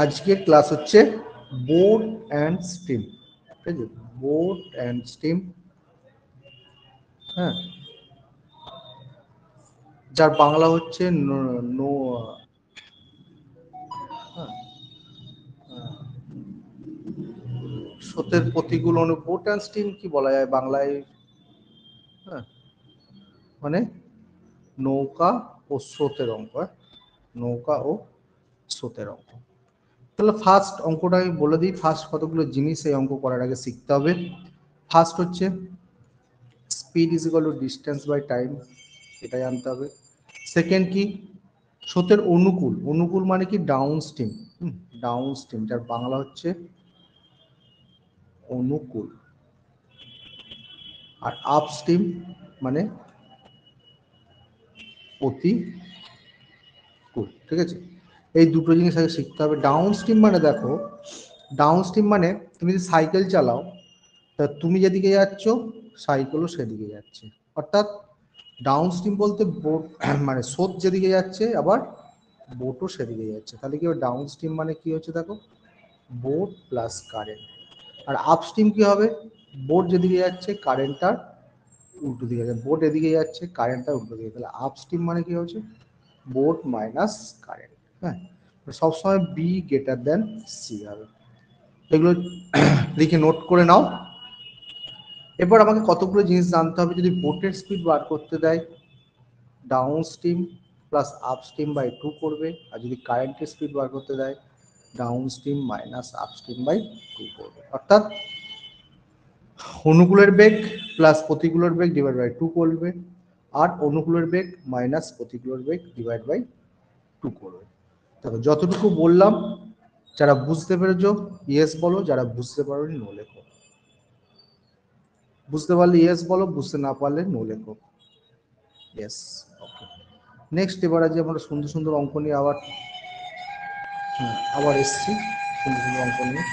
আজকের ক্লাস হচ্ছে boat and steam, ঠিক আছে? বোট অ্যান্ড স্টিম, হ্যাঁ, যার বাংলা হচ্ছে স্রোতের প্রতিকূল অনু। বোট অ্যান্ড স্টিম কি বলা যায় বাংলায়? হ্যাঁ, মানে নৌকা ও স্রোতের অঙ্ক, নৌকা ও স্রোতের অঙ্ক। তাহলে ফার্স্ট অঙ্কটা আমি বলে দিই, ফার্স্ট কতগুলো জিনিস এই অঙ্ক করার আগে শিখতে হবে। ফার্স্ট হচ্ছে speed is equal to distance by time, এটা জানতে হবে। সেকেন্ড কি, স্রোতের অনুকূল, অনুকূল মানে কি ডাউন স্ট্রিম, ডাউন স্ট্রিম যার বাংলা হচ্ছে অনুকূল। আর আপ স্ট্রিম মানে প্রতিকূল, ঠিক আছে? এই দুটো জিনিস আগে শিখতে হবে। ডাউন স্ট্রিম মানে দেখো, ডাউন স্ট্রিম মানে তুমি যদি সাইকেল চালাও, তা তুমি যেদিকে যাচ্ছ সাইকেলও সেদিকে যাচ্ছে, অর্থাৎ ডাউন স্ট্রিম বলতে বোট মানে স্রোত যেদিকে যাচ্ছে আবার বোটও সেদিকে যাচ্ছে। তাহলে কি হবে, ডাউন স্ট্রিম মানে কি হচ্ছে দেখো, বোট প্লাস কারেন্ট। আর আপ স্ট্রিম কি হবে, বোট যেদিকে যাচ্ছে কারেন্টটার উল্টো দিকে যাচ্ছে, বোট এদিকে যাচ্ছে কারেন্টটা উল্টো দিকে। তাহলে আপ স্ট্রিম মানে কি হচ্ছে, বোট মাইনাস কারেন্ট। হ্যাঁ, সবসময় বি গ্রেটার দেন সি হবে। এগুলো লিখে নোট করে নাও। এবার আমাকে কতগুলো জিনিস জানতে হবে। যদি বোটের স্পিড বার করতে দেয়, downstream plus upstream by 2 করবে। আর যদি কারেন্টের স্পিড বার করতে দেয়, downstream minus upstream by 2 করবে। অর্থাৎ অনুকূলের বেগ প্লাস প্রতিকূলের বেগ ডিভাইড বাই 2 করবে, আর অনুকূলের বেগ মাইনাস প্রতিকূলের বেগ ডিভাইড বাই 2 করবে। তবে যতটুকু বললাম, যারা বুঝতে পেরেছ ইয়েস বলো, যারা বুঝতে পারোনি নো লেখো। বুঝতে পারলে ইয়েস বলো, বুঝতে না পারলে নো লেখো। ইয়েস, ওকে। নেক্সট এবার আজ আমরা সুন্দর সুন্দর অঙ্ক নিয়ে আবার এসছি, সুন্দর সুন্দর অঙ্ক নিয়ে।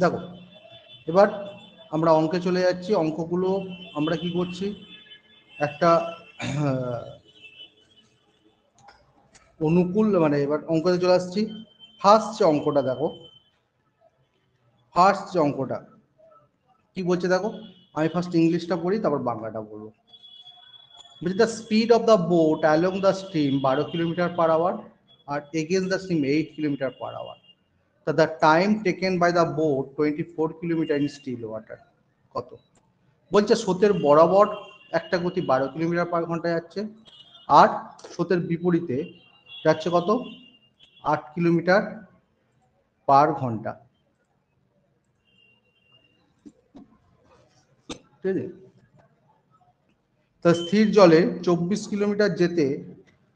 দেখো, এবার আমরা অঙ্কে চলে যাচ্ছি। অঙ্কগুলো আমরা কি করছি, একটা অনুকূল মানে, এবার অঙ্কতে চলে আসছি। ফার্স্ট যে অঙ্কটা দেখো, ফার্স্ট যে অঙ্কটা কি বলছে দেখো, আমি ফার্স্ট ইংলিশটা পড়ি তারপর বাংলাটা বলবো। বলছে the speed of the boat along the stream 12 kilometre per hour, আর against the stream 8 kilometre per hour. তা the time taken by the boat 24 kilometre in still water. কত? বলছে স্রোতের বরাবর একটা গতি 12 কিলোমিটার পার ঘন্টা যাচ্ছে, আর স্রোতের বিপরীতে যাচ্ছে কত, 8 কিলোমিটার পার ঘন্টা, ঠিক আছে? তা স্থির জলে 24 কিলোমিটার যেতে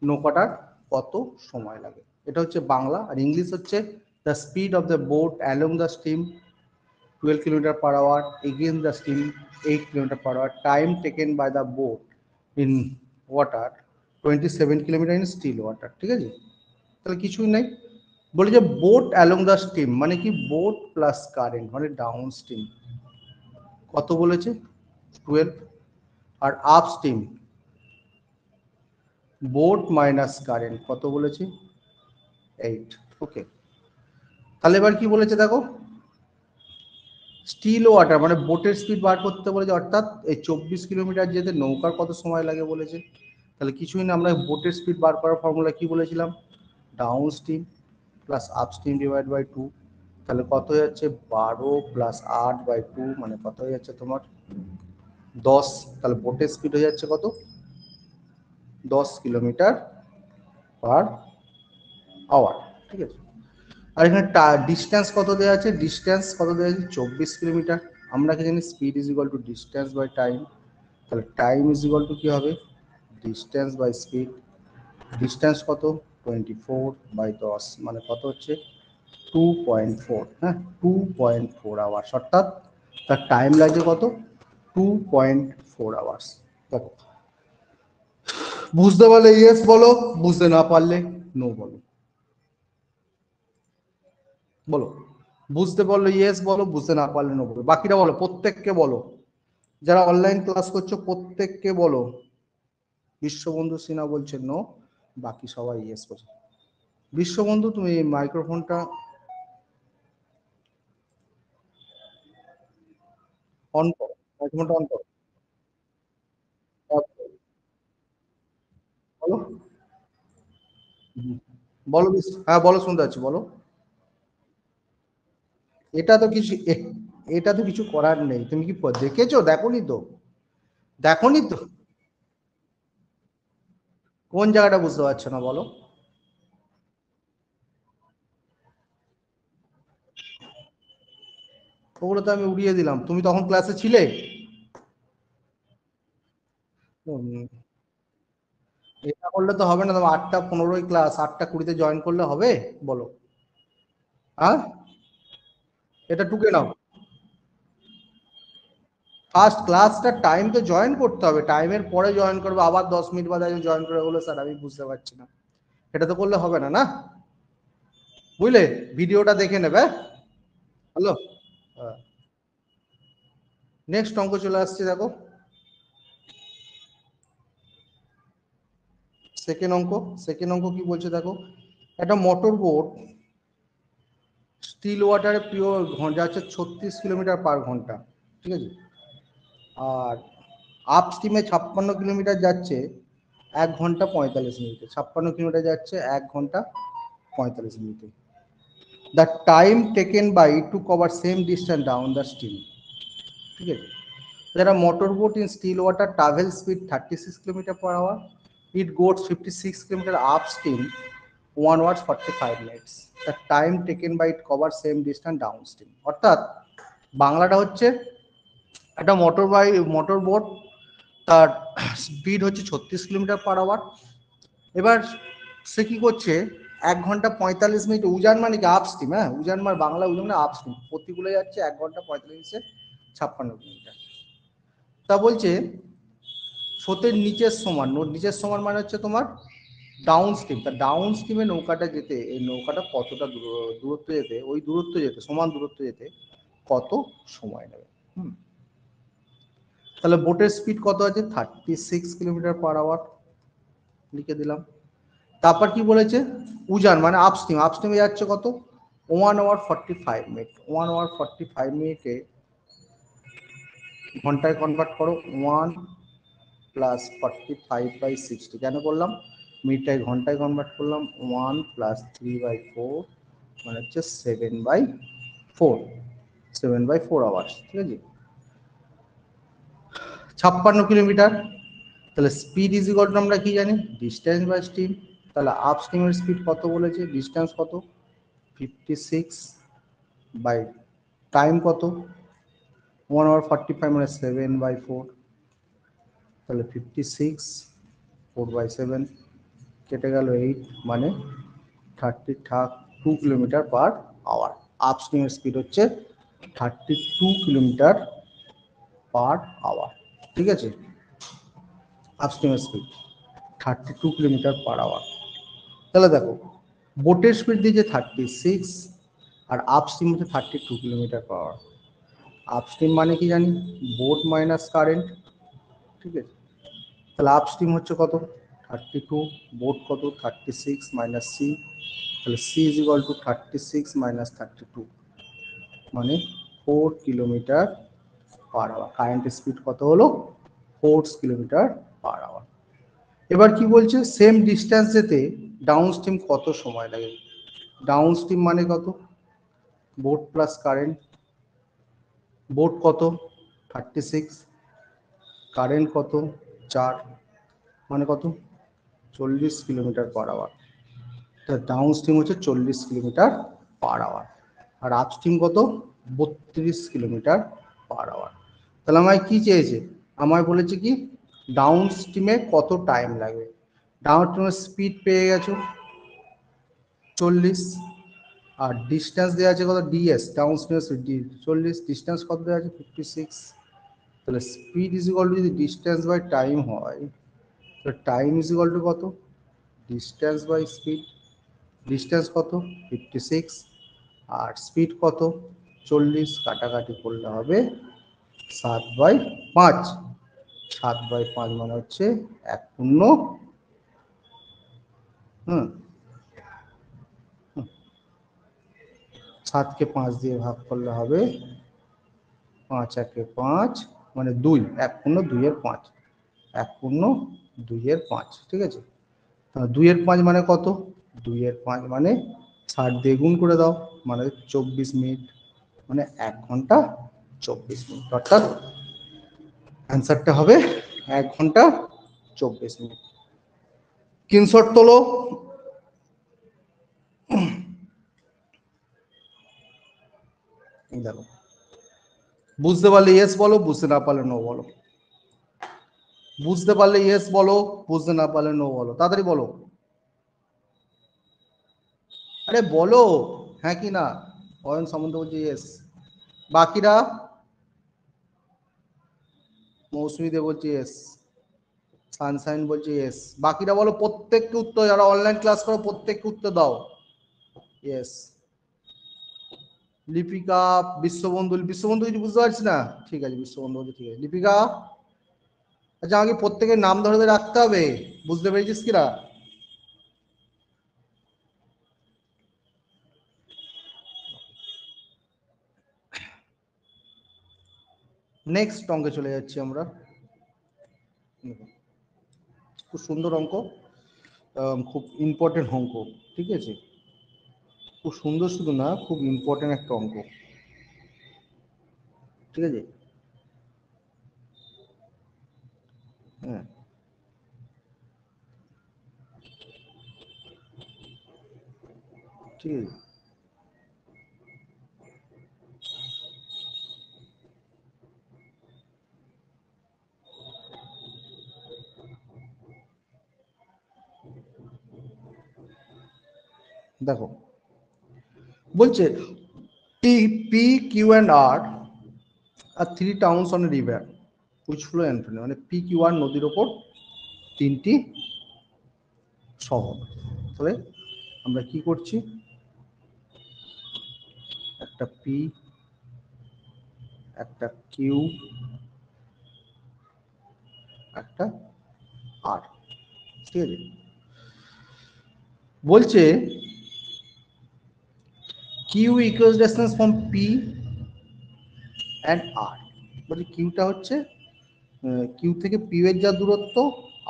নৌকাটার কত সময় লাগে? এটা হচ্ছে বাংলা। আর ইংলিশ হচ্ছে the speed of the boat along the stream 12 kilometre per hour, against the stream 8 kilometre per hour, time taken by the boat in water 27 kilometre in still water, ঠিক আছে? তাহলে কিছুই নাই, বলে যে বোট অ্যালং দ্য স্ট্রিম মানে কি, boat plus current মানে ডাউন স্ট্রিম, কত বলেছে 12। আর upstream boat minus current কত বলেছি 8। ওকে, তাহলে এবার কি বলেছে দেখো, স্টিল ওয়াটার মানে বোটের স্পিড বার করতে বলেছে, অর্থাৎ এই 24 কিলোমিটার যেতে নৌকার কত সময় লাগে বলেছে। তাহলে কিছুই না, আমরা বোটের স্পিড বার করার ফর্মুলা কি বলেছিলাম, downstream plus upstream divide by 2। তাহলে কত হয়ে যাচ্ছে 12 প্লাস 8 বাই 2 মানে কত হয়ে যাচ্ছে তোমার 10। তাহলে বোটের স্পিড হয়ে যাচ্ছে কত, 10 কিলোমিটার পার আওয়ার, ঠিক আছে? আর এখানে ডিস্টেন্স কত দেওয়া আছে, ডিস্টেন্স কত দেওয়া আছে 24 কিলোমিটার। আমরা কি জানি speed is equal to distance by time. তাহলে টাইম ইজ ইকুয়াল টু কি হবে ডিস্টেন্স বাই স্পিড, ডিস্টেন্স কত 24/10 মানে কত হচ্ছে 2.4, হ্যাঁ 2.4 আওয়ার্স, অর্থাৎ তার টাইম লাগছে কত 2.4 আওয়ার্স। দেখো বুঝতে পারলে ইয়েস বলো, বুঝতে না পারলে নো বলো, বলো বুঝতে পারলে ইয়েস বলো, বুঝতে না পারলে নো বলো, বাকিটা বলো, প্রত্যেককে বলো, যারা অনলাইন ক্লাস করছো প্রত্যেককে বলো। বিশ্ববন্ধু সিনহা বলছে নো, বাকি সবাই ইয়েস বলছে। বিশ্ববন্ধু তুমি মাইক্রোফোনটা অন করো, মাইক্রোফোনটা অন করো, বলো। হুম। বলো হ্যাঁ বলো, শুনতে পাচ্ছি, বলো। এটা তো কিছু এটা তো কিছু করার নেই, তুমি কি দেখেছো, দেখোনি তো, দেখোনি তো, কোন জায়গাটা বুঝতে পারছো না বলো। ওগুলো তো আমি উড়িয়ে দিলাম, তুমি তখন ক্লাসে ছিলে। হুম, এটা করলে তো হবে না, তুমি 8টা 15 ক্লাস, 8টা 20 জয়েন করলে হবে, বলো। হ্যাঁ, এটা টুকে নাও। ফার্স্ট ক্লাসটা টাইম তো জয়েন করতে হবে, টাইমের পরে জয়েন করবে, আবার 10 মিনিট বাদে জয়েন করে বলে স্যার আমি বুঝতে পারছি না, এটা তো করলে হবে না, না বুঝলে, ভিডিওটা দেখে নেবে। হ্যালো, নেক্সট অঙ্ক চলে আসছে, দেখো সেকেন্ড অঙ্ক। সেকেন্ড অঙ্ক কি বলছে দেখো, একটা মোটর বোট স্টিল ওয়াটারে পিওর যাচ্ছে 36 কিলোমিটার/ঘন্টা, ঠিক আছে, আর আপ স্ট্রিমে 56 কিলোমিটার যাচ্ছে 1 ঘন্টা 45 মিনিটে, 56 কিলোমিটার যাচ্ছে 1 ঘন্টা 45 মিনিটে। The time taken by to cover same distance down the stream, ঠিক আছে। যারা motorboat in still water travel speed 36 kilometre per hour, it goes 56 kilometre upstream 1 hour 45 minutes, the time taken by it cover same distance downstream, অর্থাৎ বাংলাটা হচ্ছে একটা motor boat, তার speed হচ্ছে 36 কিলোমিটার/আওয়ার। এবার সে কি করছে 1 ঘন্টা 45 মিনিট, উজান মানে কি আপস্ট্রিম, হ্যাঁ উজান মানে বাংলা উজান মানে আপস্ট্রিম, প্রতিকূলে যাচ্ছে 1 ঘন্টা 45 মিনিটে 56 কিলোমিটার। তা বলছে স্রোতের নিচের সমান, নিচের সমান মানে হচ্ছে তোমার ডাউন স্ট্রিম, তা ডাউন স্ট্রিমে নৌকাটা যেতে, এই নৌকাটা কতটা দূরত্ব যেতে, ওই দূরত্ব যেতে, সমান দূরত্ব যেতে কত সময় নেবে। হুম, তাহলে বোটের স্পিড কত আছে 36 কিলোমিটার/আওয়ার, লিখে দিলাম। তারপর কি বলেছে, উজান মানে আপস্ট্রিম, আপস্ট্রিমে যাচ্ছে কত 1 hour 45 মিনিট, 1 hour 45 মিনিটে ঘন্টায় কনভার্ট করো, 1 + 45/60, কেন করলাম মিনিটটায় ঘন্টায় কনভার্ট করলাম, 1 + 3/4 মানে হচ্ছে 7/4, 7/4 আওয়ার্স, ঠিক আছে। 56 কিলোমিটার, তাহলে স্পিড ইজ ইকুয়াল টু আমরা কি জানি ডিস্টেন্স বাই স্ট্রিম, তাহলে আপ স্ট্রিমের স্পিড কত বলেছে, ডিস্টেন্স কত 56 বাই টাইম কত 1 hour 45 মানে 7/4, তাহলে 56 4/7 কেটে গেল 8 মানে 32 কিলোমিটার/আওয়ার। আপ স্ট্রিমের স্পিড হচ্ছে 32 কিলোমিটার/আওয়ার, ঠিক আছে, আপ স্ট্রিমের স্পিড 32 কিলোমিটার/আওয়ার। তাহলে দেখো বোটের স্পিড দিয়েছে 36 আর আপ স্ট্রিম হচ্ছে 32 কিলোমিটার/আওয়ার। আপ স্ট্রিম মানে কি জানি বোট মাইনাস কারেন্ট, ঠিক আছে, তাহলে আপ স্ট্রিম হচ্ছে কত 32, বোট কত 36 মাইনাস সি, তাহলে C is equal to 36 minus 32 মানে 4 কিলোমিটার/আওয়ার। কারেন্টের স্পিড কত হলো 4 কিলোমিটার/আওয়ার। এবার কি বলছে সেম ডিস্টেন্স যেতে ডাউন স্ট্রিম কত সময় লাগে, ডাউন স্ট্রিম মানে কত বোট প্লাস কারেন্ট, বোট কত 36, কারেন্ট কত 4 মানে কত 40 কিলোমিটার/আওয়ার, তা ডাউন স্ট্রিম হচ্ছে 40 কিলোমিটার/আওয়ার, আর আপ স্ট্রিম কত 32 কিলোমিটার/আওয়ার। তাহলে আমায় কি চেয়েছে, আমায় বলেছে কি ডাউন স্ট্রিমে কত টাইম লাগবে। ডাউন স্ট্রিমের স্পিড পেয়ে গেছো 40, আর ডিস্টেন্স দেওয়া আছে কত ডিএস, ডাউন স্ট্রিমের 40, ডিস্টেন্স কত দেওয়া আছে 56। তাহলে স্পিড ইজ ইকুয়াল টু যদি ডিস্টেন্স বাই টাইম হয়, তাহলে টাইম ইজ ইকুয়াল টু কত, ডিস্টেন্স বাই স্পিড। ডিস্টেন্স কত 56 আর স্পিড কত 40, কাটাকাটি করলে হবে 7/5। 7/5 মানে হচ্ছে 1 পূর্ণ, হুম, 7কে 5 দিয়ে ভাগ করলে হবে 5×1=5 মানে 2, 1/2=5, 1/2=5, ঠিক আছে। 2/5 মানে কত, 2/5 মানে 60 দিয়ে গুণ করে দাও, মানে 24 মিনিট, মানে 1 ঘন্টা 24 মিনিট, অর্থাৎ অ্যান্সারটা হবে 1 ঘন্টা 24 মিনিট। স্ক্রিনশট তোলো। দেখো, বুঝতে পারলে ইয়েস বলো, বুঝতে না পারলে নো বলো। বুঝতে পারলে ইয়েস বলো, বুঝতে না পারলে নো বলো, তাড়াতাড়ি বলো। আরে বলো হ্যাঁ কি না। অয়ন সামন্ত বলছে ইয়েস, বাকিরা মৌসুমী দেব বলছে ইয়েস, সানশাইন বলছে ইয়েস, বাকিরা বলো প্রত্যেককে উত্তর, যারা অনলাইন ক্লাস করো প্রত্যেককে উত্তর দাও ইয়েস। লিপিকা, বিশ্ববন্ধু, বিশ্ববন্ধু কিছু বুঝতে পারছি না, ঠিক আছে বিশ্ববন্ধু বলছে ঠিক আছে। লিপিকা, আচ্ছা আমাকে প্রত্যেকের নাম ধরে ধরে রাখতে হবে, বুঝতে পেরেছিস কিনা। নেক্সট অঙ্কে চলে যাচ্ছি আমরা। খুব সুন্দর অঙ্ক, খুব ইম্পর্টেন্ট অঙ্ক, ঠিক আছে। খুব সুন্দর শুধু না, খুব ইম্পর্টেন্ট একটা অঙ্ক, ঠিক আছে। হ্যাঁ, ঠিক আছে। দেখো বলছে T P Q and R are 3 towns on a river which flow and, মানে পি কিউ আর নদীর ওপর 3টি শহর। তাহলে আমরা কি করছি, একটা পি, একটা কিউ, একটা আর, ঠিক আছে। বলছে Q equals distance from P and R. বলছে কিউটা হচ্ছে কিউ থেকে পি এর যা দূরত্ব,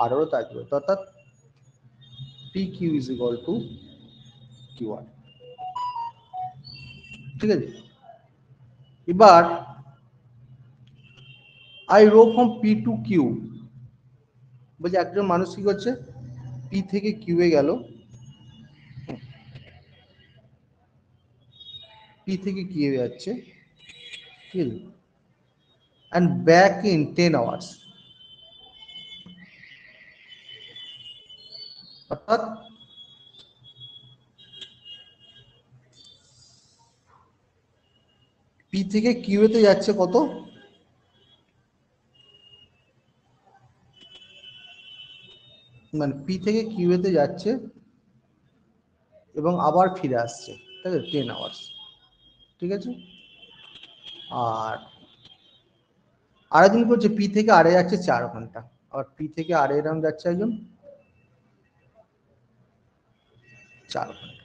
আরও তার দূরত্ব, অর্থাৎ P Q is equal to Q R, ঠিক আছে। এবার I row from P to Q, বলছে একজন মানুষ কি করছে, পি থেকে কিউ এ গেল, পি থেকে কিউ এ যাচ্ছে, ঠিক আছে, অ্যান্ড ব্যাক ইন 10 আওয়ার্স, অর্থাৎ পি থেকে কিউ এতে যাচ্ছে কত, মানে পি থেকে কিউ এতে যাচ্ছে এবং আবার ফিরে আসছে, ঠিক আছে, 10 আওয়ার্স, ঠিক আছে। আর আরেকজন করছে পি থেকে আরে যাচ্ছে 4 ঘন্টা, আর পি থেকে আরে এরকম যাচ্ছে একজন 4 ঘন্টা,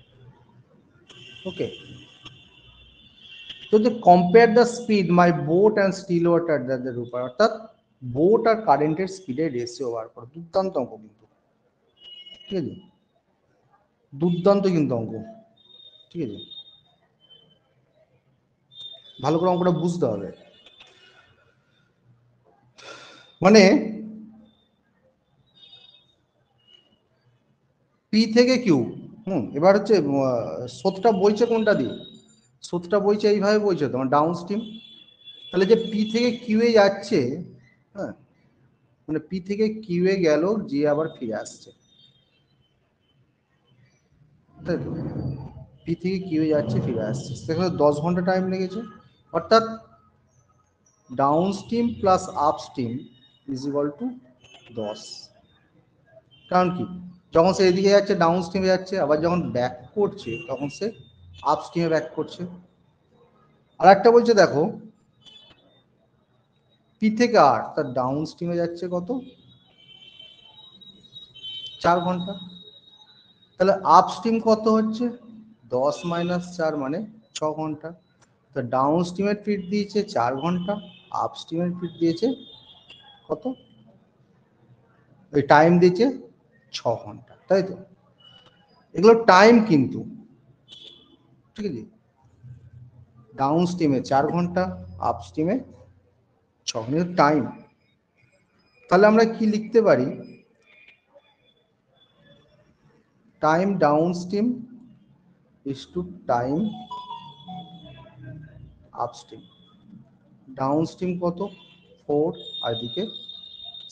ওকে। তো যে compare the speed my boat and still water the রুপার, অর্থাৎ বোট আর কারেন্টের স্পিডের রেশিও বার করো। দুর্দান্ত অঙ্ক কিন্তু, ঠিক আছে, দুর্দান্ত কিন্তু অঙ্ক, ঠিক আছে। ভালো করে অঙ্কটা বুঝতে হবে, মানে পি থেকে কিউ, এবার হচ্ছে স্রোতটা বইছে কোনটা দিয়ে, স্রোতটা বইছে এইভাবে বইছে তোমার ডাউন স্ট্রিম। তাহলে যে পি থেকে কিউ এ যাচ্ছে, হ্যাঁ, মানে পি থেকে কিউ এ গেল, জি আবার ফিরে আসছে, তাই তো? পি থেকে কিউ এ যাচ্ছে, ফিরে আসছে, সেখানে 10 ঘন্টা টাইম লেগেছে। অর্থাৎ down stream plus up stream is equal to 10। কারণ কি, যখন সে এদিকে যাচ্ছে ডাউন স্ট্রিমে যাচ্ছে, আবার যখন ব্যাক করছে তখন সে আপ স্ট্রিমে ব্যাক করছে। আর একটা বলছে দেখো, পি থেকে আর তার ডাউন স্ট্রিমে যাচ্ছে কত, 4 ঘন্টা। তাহলে আপ স্ট্রিম কত হচ্ছে, 10 - 4 মানে 6 ঘন্টা। তো ডাউন স্ট্রিমের ফিট দিয়েছে 4 ঘন্টা, আপ স্ট্রিমের ফিট দিয়েছে কত, ওই টাইম দিয়েছে 6 ঘন্টা, তাই তো? এগুলো টাইম কিন্তু, ঠিক আছে, ডাউন স্ট্রিমে 4 ঘন্টা, আপ স্ট্রিমে 6 ঘন্টা টাইম। তাহলে আমরা কি লিখতে পারি, time down stream is to time up stream. Down stream কত, 4, আর এদিকে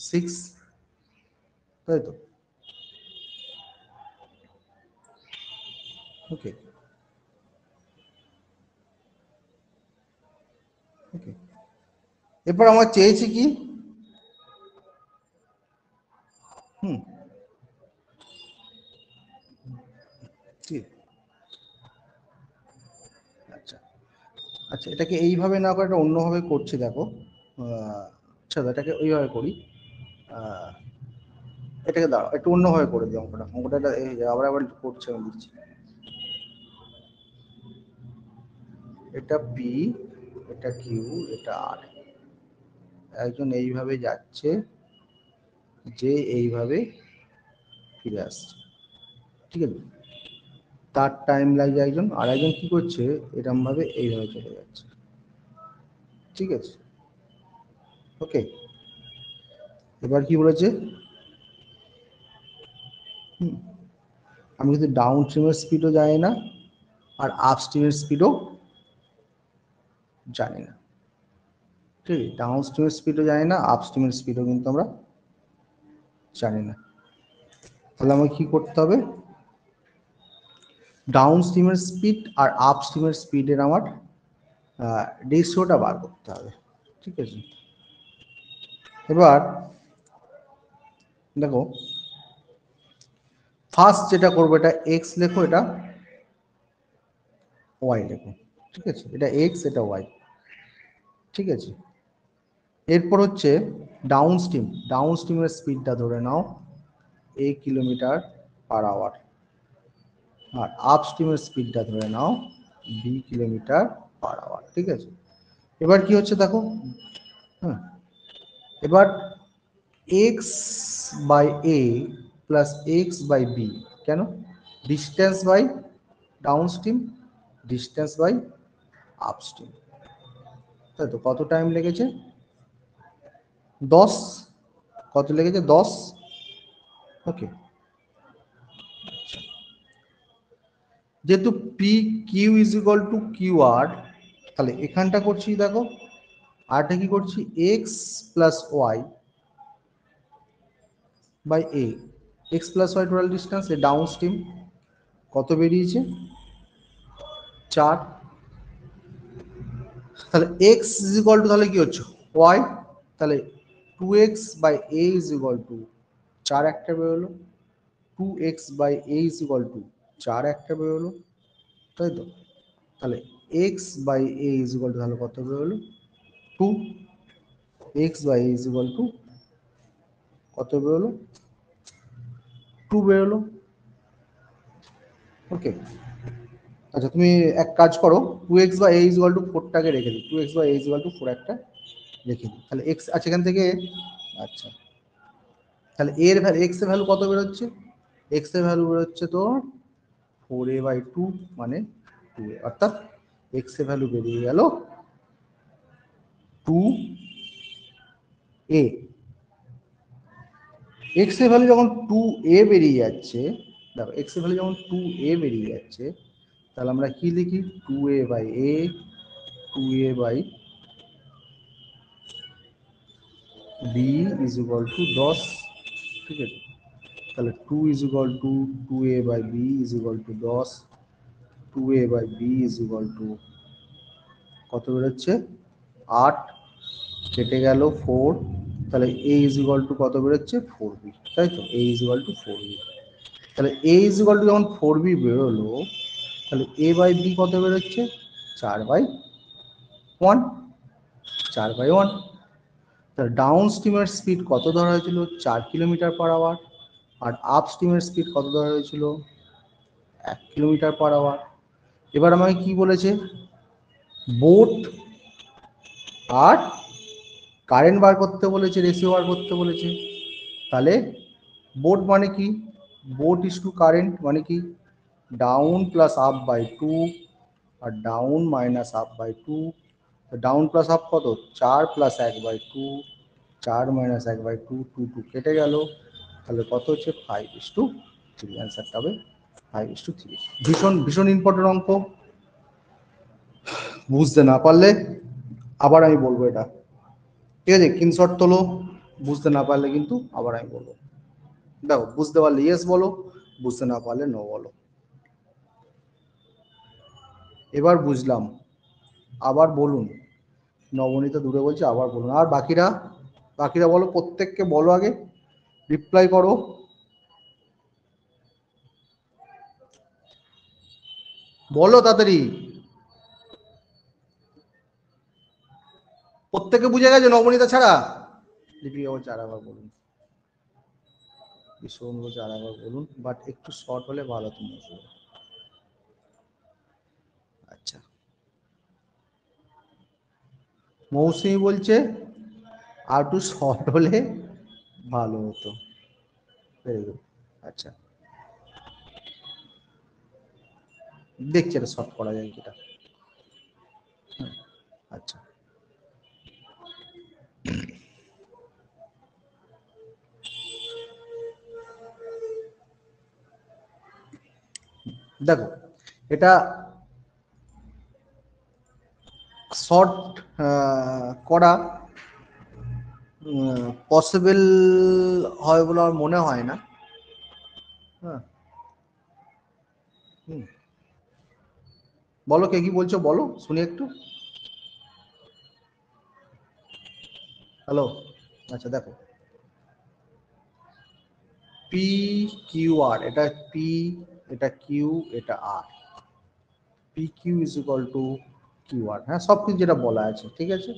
6, তাই তো? ওকে, ওকে। এরপর আমার চেয়েছি কি, হুম, ঠিক, আচ্ছা, আচ্ছা, এটাকে এইভাবে না করে এটা অন্যভাবে করছি দেখো। আচ্ছা, এটাকে ওইভাবে করি। আহ, এটাকে দাঁড়াও, একটু অন্যভাবে করে দিই অঙ্কটা, অঙ্কটা আবার আবার করছে, আমি দিচ্ছি। এটা পি, এটা কিউ, এটা আর। একজন এইভাবে যাচ্ছে, যে এইভাবে ফিরে আসছে, ঠিক আছে? তার টাইম লাগছে একজন, আর একজন কি করছে, এরম ভাবে এইভাবে চলে যাচ্ছে, ঠিক আছে? ওকে। এবার কি বলেছে, আমি কিন্তু ডাউন স্ট্রিমের স্পিডও জানি না, আর আপ স্ট্রিমের স্পিডও জানি না, ঠিক আছে? ডাউন স্ট্রিমের স্পিডও জানি না, আপ স্ট্রিমের স্পিডও কিন্তু আমরা জানি না। তাহলে আমাকে কি করতে হবে, ডাউন স্ট্রিমের স্পিড আর আপ স্ট্রিমের স্পিডের আমার রেশিওটা বার করতে হবে, ঠিক আছে? এবার দেখো, ফার্স্ট যেটা করবো, এটা এক্স লেখো, এটা ওয়াই লেখো, ঠিক আছে? এটা এক্স, এটা ওয়াই, ঠিক আছে? এরপর হচ্ছে ডাউন স্ট্রিম, ডাউন স্ট্রিমের স্পিডটা ধরে নাও a km/h, আর আপ স্ট্রিমের স্পিডটা ধরে নাও b km/h, ঠিক আছে? এবার কি হচ্ছে দেখো, হ্যাঁ, এবার X by A plus X by B, কেন, distance by downstream, distance by upstream, তাই তো? কত টাইম লেগেছে, 10, কত লেগেছে, 10, ওকে। যেহেতু P Q is equal to Q R, তাহলে এখানটা করছি দেখো, আরটা কি করছি, X plus Y by A, X plus Y total distance, A downstream কত বেরিয়েছে, 4। তাহলে এক্স ইজ ইকুয়াল টু, তাহলে কি হচ্ছে, ওয়াই, তাহলে 2x by A is equal to 4 একটা বেরোলো, 2x by A is equal to 4 একটা বেরোলো, তাই তো? তাহলে X by A is equal to তাহলে কত বেরোলো, 2, X by A is equal to কত বেরোলো, 2 বেরোলো, ওকে। আচ্ছা, তুমি এক কাজ করো, 2x by A is equal to 4টাকে রেখে দিই, 2x by A is equal to 4 একটা রেখে দিই, তাহলে এক্স, আচ্ছা, এখান থেকে, আচ্ছা, তাহলে এর ভ্যালু, এক্স এর ভ্যালু কত বেরোচ্ছে, এক্স এর ভ্যালু বেরোচ্ছে তো 4a/2 মানে 2a, অর্থাৎ এক্স এর ভ্যালু বেরিয়ে গেল 2a। এক্স এর ভ্যালু যখন 2a বেরিয়ে যাচ্ছে, দেখো এক্স এর ভ্যালু যখন 2a বেরিয়ে যাচ্ছে, তাহলে আমরা কি লিখি, 2a by B is equal to 10, ঠিক আছে। তাহলে 2 is equal to 2a by B is equal to 10, 2a by B is equal to কত বেরোচ্ছে 8, কেটে গেল 4, তাহলে a ইজ ইকুয়াল টু কত বেরোচ্ছে 4b, তাই তো, a is equal two 4b। তাহলে a ইজ ইকুয়াল টু যখন 4b বেরোলো, তাহলে a বাই b কত বেরোচ্ছে 4/1, 4/1। তাহলে ডাউন স্ট্রিমের স্পিড কত ধরা হয়েছিল 4 কিলোমিটার পার আওয়ার, আর আপ স্ট্রিমের স্পিড কত ধরা হয়েছিল 1 কিলোমিটার পার আওয়ার। এবার আমাকে কি বলেছে, বোট আর কারেন্ট বার করতে বলেছে, রেশিও বার করতে বলেছে। তাহলে বোট মানে কি, বোট ইজ টু কারেন্ট মানে কি ডাউন প্লাস আপ বাই 2 আর down minus up by 2। Down plus up কত 4 প্লাস 1/2, 4 মাইনাস 1/2, 2 2 কেটে গেল, তাহলে কত হচ্ছে 5:3। অ্যান্সারটা হবে 5:3। ভীষণ ভীষণ ইম্পর্টেন্ট অঙ্ক, বুঝতে না পারলে আবার আমি বলবো এটা, ঠিক আছে, স্ক্রিনশট তোলো, বুঝতে না পারলে কিন্তু আবার আমি বলবো। দেখো বুঝতে পারলে ইয়েস বলো, বুঝতে না পারলে নো বলো। এবার বুঝলাম, আবার বলুন। নবনীতা দূরে বলছে আবার বলুন। আর বাকিরা, বাকিরা বলো, প্রত্যেককে বলো, আগে রিপ্লাই করো। বলো তাড়াতাড়ি, প্রত্যেকে বুঝে গেছে নবনীতা ছাড়া? দীপিকা বলছে আর আবার বলুন, বিশ্বন বলছে আর আবার বলুন, বাট একটু শর্ট হলে ভালো তুমি। আচ্ছা, মৌসুমি বলছে আর একটু শর্ট হলে ভালো হতো। Very good. আচ্ছা, দেখছি এটা শর্ট করা যায় কিটা। আচ্ছা, দেখো এটা শর্ট করা পসিবল হয় বলে আমার মনে হয় না। হ্যাঁ, বলো কে কি বলছো, বলো শুনি একটু। হ্যালো, আচ্ছা দেখো, পি কিউ আর, এটা পি, এটা কিউ, এটা R, P Q is equal to Q R. হ্যাঁ, সব কিছু যেটা বলা আছে ঠিক আছে।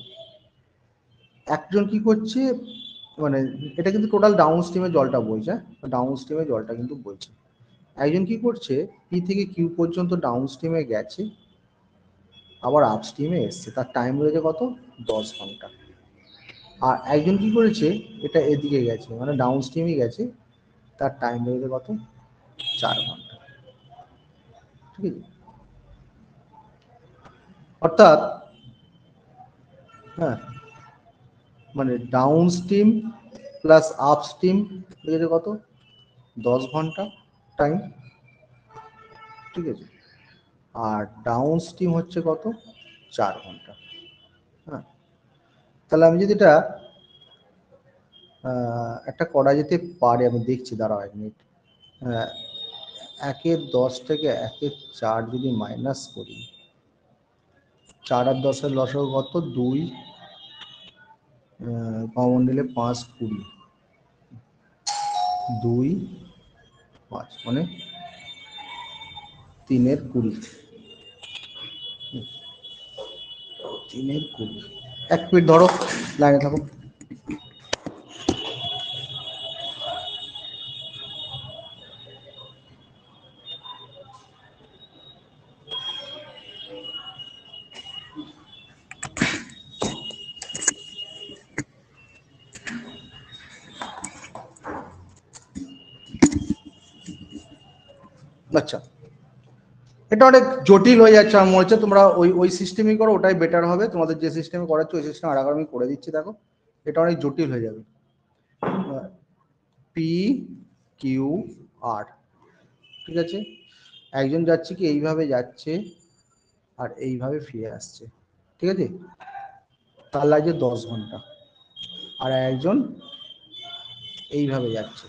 একজন কি করছে, মানে এটা কিন্তু টোটাল ডাউন স্ট্রিমে জলটা বইছে, ডাউন স্ট্রিমে জলটা কিন্তু বইছে। একজন কি করছে, পি থেকে কিউ পর্যন্ত ডাউন স্ট্রিমে গেছে, আবার আপ স্ট্রিমে এসছে, তার টাইম রয়েছে কত 10 ঘন্টা। আর একজন কি করেছে, এটা এদিকে গেছে মানে ডাউন স্ট্রিমে গেছে, তার টাইম রয়েছে কত 4 ঘন্টা, ঠিক আছে। অর্থাৎ হ্যাঁ, মানে downstream plus up stream রয়েছে কত 10 ঘন্টা টাইম, ঠিক আছে। আর ডাউন স্ট্রিম হচ্ছে কত 4 ঘন্টা। হ্যাঁ, তাহলে আমি যদি এটা একটা করা যেতে পারে, আমি দেখছি, দাঁড়াও 1 মিনিট। 1-10 থেকে 1-4 যদি মাইনাস করি, 4 আর 10-এর লসাগু কত 2, কমন নিলে 5-20, 2-5 মানে 3-20, 3-20। 1 মিনিট ধরো, লাইনে থাকো। আচ্ছা, এটা অনেক জটিল হয়ে যাচ্ছে আমার মনে হচ্ছে, তোমরা ওই ওই সিস্টেমই করো, ওটাই বেটার হবে। তোমাদের যে সিস্টেমে করাচ্ছ ওই সিস্টেম আর আমি করে দিচ্ছি, দেখো এটা অনেক জটিল হয়ে যাবে। পি কিউ আর, ঠিক আছে, একজন যাচ্ছে কি এইভাবে যাচ্ছে আর এইভাবে ফিরে আসছে, ঠিক আছে, তার লাগছে 10 ঘন্টা। আর একজন এইভাবে যাচ্ছে,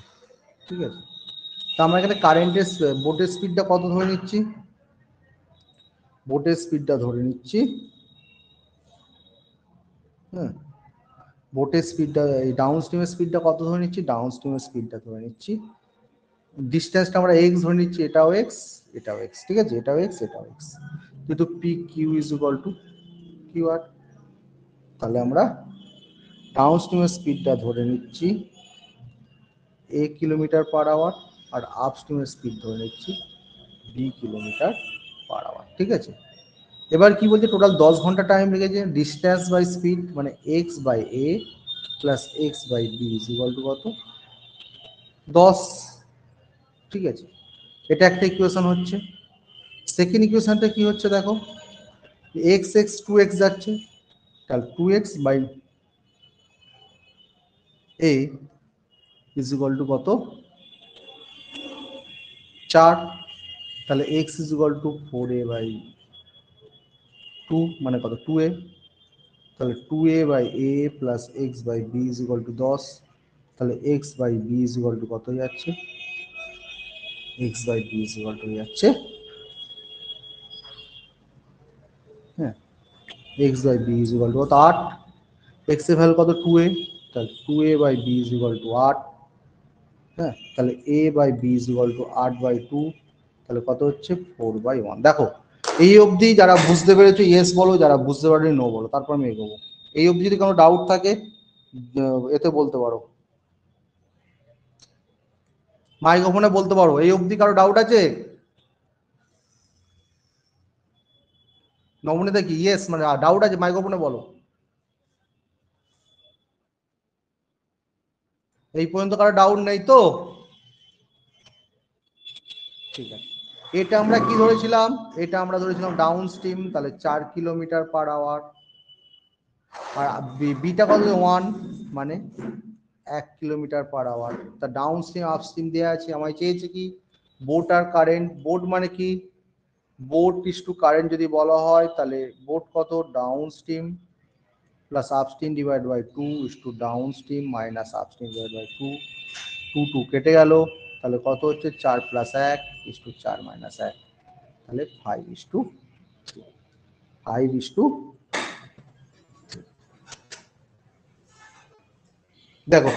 ঠিক আছে। তো আমরা এখানে কারেন্টের বোটের স্পিডটা কত ধরে নিচ্ছি, বোটের স্পিডটা ধরে নিচ্ছি, হ্যাঁ, বোটের স্পিডটা, এই ডাউন স্ট্রিমের স্পিডটা কত ধরে নিচ্ছি, ডাউন স্ট্রিমের স্পিডটা ধরে নিচ্ছি, ডিস্টেন্সটা আমরা এক্স ধরে নিচ্ছি, এটাও এক্স, এটাও এক্স, ঠিক আছে, এটাও এক্স, এটাও এক্স, কিন্তু P Q is equal to Q R. তাহলে আমরা ডাউন স্ট্রিমের স্পিডটা ধরে নিচ্ছি এ কিলোমিটার পার আওয়ার, আর আপ স্ট্রিমের স্পিড ধরে নিচ্ছি বি কিলোমিটার পার আওয়ার, ঠিক আছে। এবার কি বলছে, টোটাল 10 ঘন্টা টাইম লেগেছে, ডিস্টেন্স বাই স্পিড মানে X by A plus X by B is equal to কত, 10, ঠিক আছে। এটা একটা ইকুয়েশন হচ্ছে। সেকেন্ড ইকুয়েশনটা কি হচ্ছে দেখো, এক্স এক্স 2x যাচ্ছে, তাহলে 2x by A is equal to কত, 4, তাহলে X is equal to 4a by 2 মানে কত 2a, তাহলে 2a by A plus X by B is equal to 10, তাহলে X by B is equal to কত যাচ্ছে, X by B is equal to যাচ্ছে, হ্যাঁ, X by B is equal to কত 8, X এর ভ্যালু কত 2a, তাহলে 2a by B is equal two 8, হ্যাঁ, তাহলে A by B is equal to 8/2, তাহলে কত হচ্ছে 4/1। দেখো এই অবধি যারা বুঝতে পেরেছো ইয়েস বলো, যারা বুঝতে পারেনি নো বলো, তারপর আমি এগোবো। এই অবধি যদি কোনো ডাউট থাকে এতে বলতে পারো, মাইক্রোফোনে বলতে পারো। এই অবধি কারো ডাউট আছে? নমনীতে কি ইয়েস মানে ডাউট আছে, মাইক্রোফোনে বলো। এই পর্যন্ত কারো ডাউট নেই তো? ঠিক আছে, এটা আমরা কি ধরেছিলাম, এটা আমরা ধরেছিলাম ডাউন স্ট্রিম, তাহলে 4 কিলোমিটার পার আওয়ার, আর বিটা কত 1 মানে 1 কিলোমিটার পার আওয়ার। তা ডাউন স্ট্রিম আপ স্ট্রিম দেওয়া আছে, আমায় চেয়েছে কি বোট আর কারেন্ট, বোট মানে কি বোট ইস টু কারেন্ট যদি বলা হয়, তাহলে বোট কত downstream plus upstream divide by 2 is to downstream minus upstream divide by 2, 2 2 কেটে গেল, তাহলে কত হচ্ছে 4 + 1 ইস টু 4 - 1, তাহলে 5:5 দেখো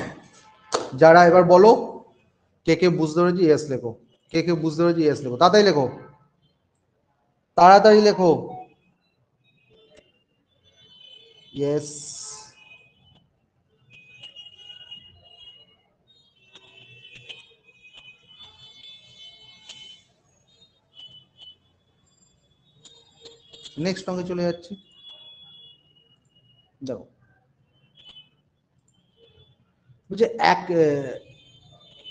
যারা এবার বলো কে কে বুঝতে পেরেছি ইয়েস লেখো, কে কে বুঝতে পেরেছি ইয়েস লেখো, তাড়াতাড়ি লেখো, তাড়াতাড়ি লেখো, ইয়েস। নেক্সট অঙ্কে চলে যাচ্ছি। দেখো বলছে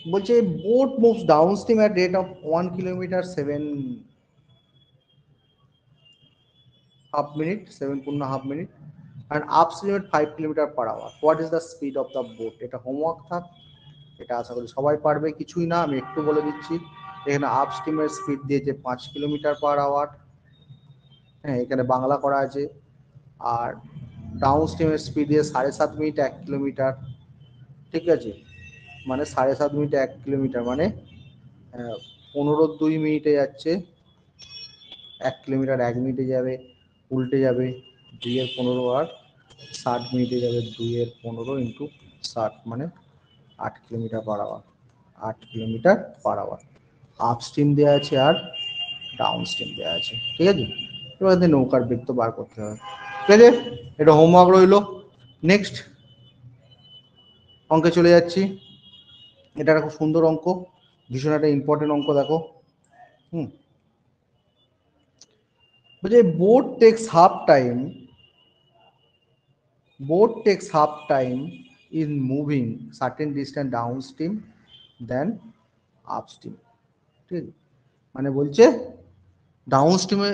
বলছে boat moves downstream at rate of 1 kilometre 7.5 minute and upstream at 5 kilometre per hour, what is the speed of the boat. এটা হোমওয়ার্ক থাক, এটা আশা করি সবাই পারবে, কিছুই না, আমি একটু বলে দিচ্ছি। এখানে আপস্ট্রিমের স্পিড দিয়েছে 5 কিলোমিটার পার আওয়ার, হ্যাঁ এখানে বাংলা করা আছে, আর ডাউন স্ট্রিমের স্পিড দিয়ে 7.5 মিনিট 1 কিলোমিটার, ঠিক আছে, মানে 7.5 মিনিট 1 কিলোমিটার মানে 15 2 মিনিটে যাচ্ছে 1 কিলোমিটার, 1 মিনিটে যাবে, উল্টে যাবে 2 এর 15 আর 60 মিনিটে যাবে 2 এর 15 ইন্টু 60 মানে 8 kilometre per hour, 8 kilometre per hour. Upstream দেওয়া আছে আর ডাউন স্ট্রিম দেওয়া আছে, ঠিক আছে। এবার নৌকার বেগ তো বার করতে হবে, ঠিক আছে, এটা হোমওয়ার্ক রইল। নেক্সট অঙ্কে চলে যাচ্ছি। এটা একটা খুব সুন্দর অঙ্ক, ভীষণ একটা ইম্পর্টেন্ট অঙ্ক, দেখো হুম বলছে boat takes half time, boat takes half time in moving certain distance downstream than upstream, ঠিক আছে, মানে বলছে ডাউন স্ট্রিমে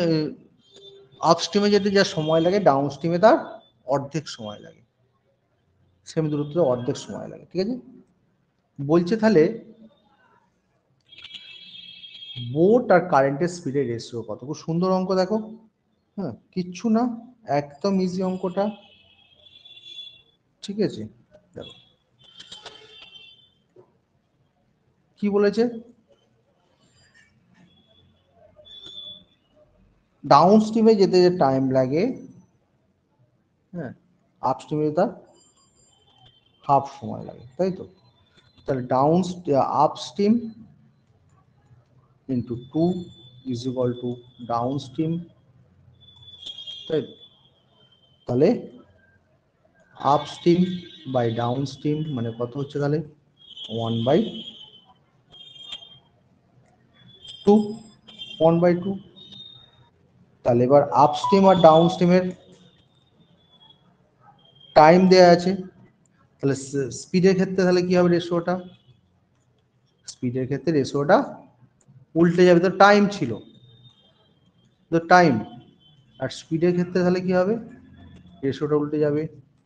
আপস্ট্রিমে যেতে যা সময় লাগে ডাউন স্ট্রিমে তার অর্ধেক সময় লাগে, সেম দূরত্বে অর্ধেক সময় লাগে, ঠিক আছে। বলছে তাহলে বোট আর কারেন্টের স্পিডের রেশিও কত, খুব সুন্দর অঙ্ক দেখো, হ্যাঁ কিচ্ছু না, একদম ইজি অঙ্কটা, ঠিক আছে। কি বলেছে, ডাউন স্ট্রিমে যেতে যে টাইম লাগে, হ্যাঁ, আপস্ট্রিমে তার হাফ সময় লাগে, তাই তো? তাহলে upstream into 2 is equal two down stream, তাই তো? তাহলে আপস্ট্রিম বাই ডাউন স্ট্রিম মানে কত হচ্ছে তাহলে 1/2, 1/2। তাহলে এবার আপস্ট্রিম আর ডাউন স্ট্রিমের টাইম দেয়া আছে, তাহলে স্পিডের ক্ষেত্রে তাহলে কি হবে রেশিওটা, স্পিডের ক্ষেত্রে রেশিওটা উল্টে যাবে, তো টাইম ছিল, তো টাইম, আর স্পিডের ক্ষেত্রে তাহলে কি হবে, রেশিওটা উল্টে যাবে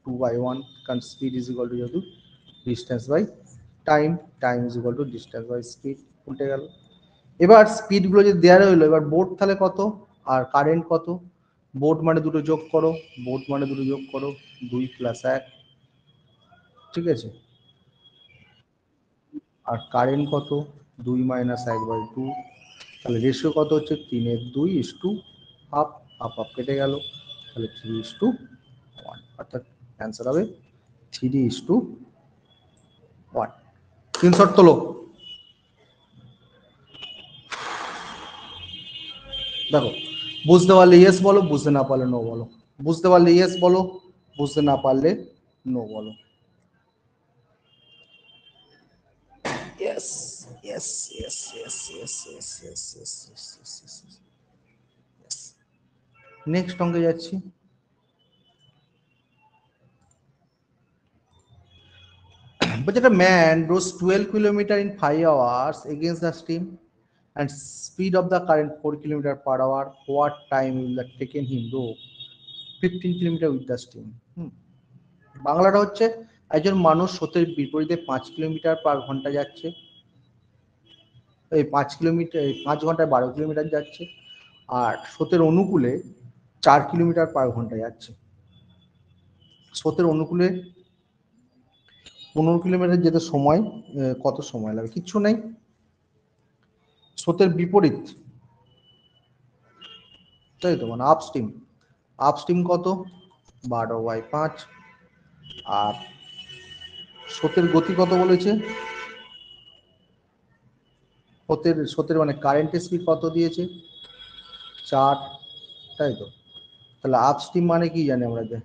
2/1, কারণ স্পিড ইজ ইকুয়াল টু যেহেতু distance by time, time is equal to distance by speed, উল্টে গেল। এবার স্পিডগুলো যদি দেওয়া রইলো, এবার বোর্ড তাহলে কত আর কারেন্ট কত, বোর্ড মানে দুটো যোগ করো, বোর্ড মানে দুটো যোগ করো, 2 + 1, ঠিক আছে, আর কারেন্ট কত 2 - 1/2, তাহলে রেশিও কত হচ্ছে 3/2 হাফ, হাফ হাফ কেটে গেল, তাহলে 3:1, অর্থাৎ অ্যান্সার হবে 3:1। স্ক্রিনশট তোলো। দেখো, বুঝতে পারলে ইয়েস বলো, বুঝতে না পারলে নো বলো, বুঝতে পারলে ইয়েস বলো, বুঝতে না পারলে নো বলো। Yes, yes, yes, yes, yes, yes, yes, yes, yes, yes, yes, yes. Next অঙ্কে যাচ্ছি। But a man rose 12 kilometer in 5 hours against the stream and speed of the current 4 kilometer per hour. What time will that taken him row 15 kilometer with the stream? বাংলাটা হচ্ছে, একজন মানুষ স্রোতের বিপরীতে 5 কিলোমিটার/ঘন্টা যাচ্ছে, এই 5 কিলোমিটার, 5 ঘন্টায় 12 কিলোমিটার যাচ্ছে, আর স্রোতের অনুকূলে 4 কিলোমিটার/ঘন্টা যাচ্ছে। স্রোতের অনুকূলে 15 কিলোমিটার যেতে সময় কত সময় লাগে, কিচ্ছু নেই। স্রোতের বিপরীত, তাই তো, মানে আপস্ট্রিম, আপস্ট্রিম কত 12/5, আর স্রোতের গতি কত বলেছে, স্রোতের মানে কারেন্টের স্পিড কত দিয়েছে 4, তাই তো? তাহলে আপস্ট্রিম মানে কি জানি আমরা, যে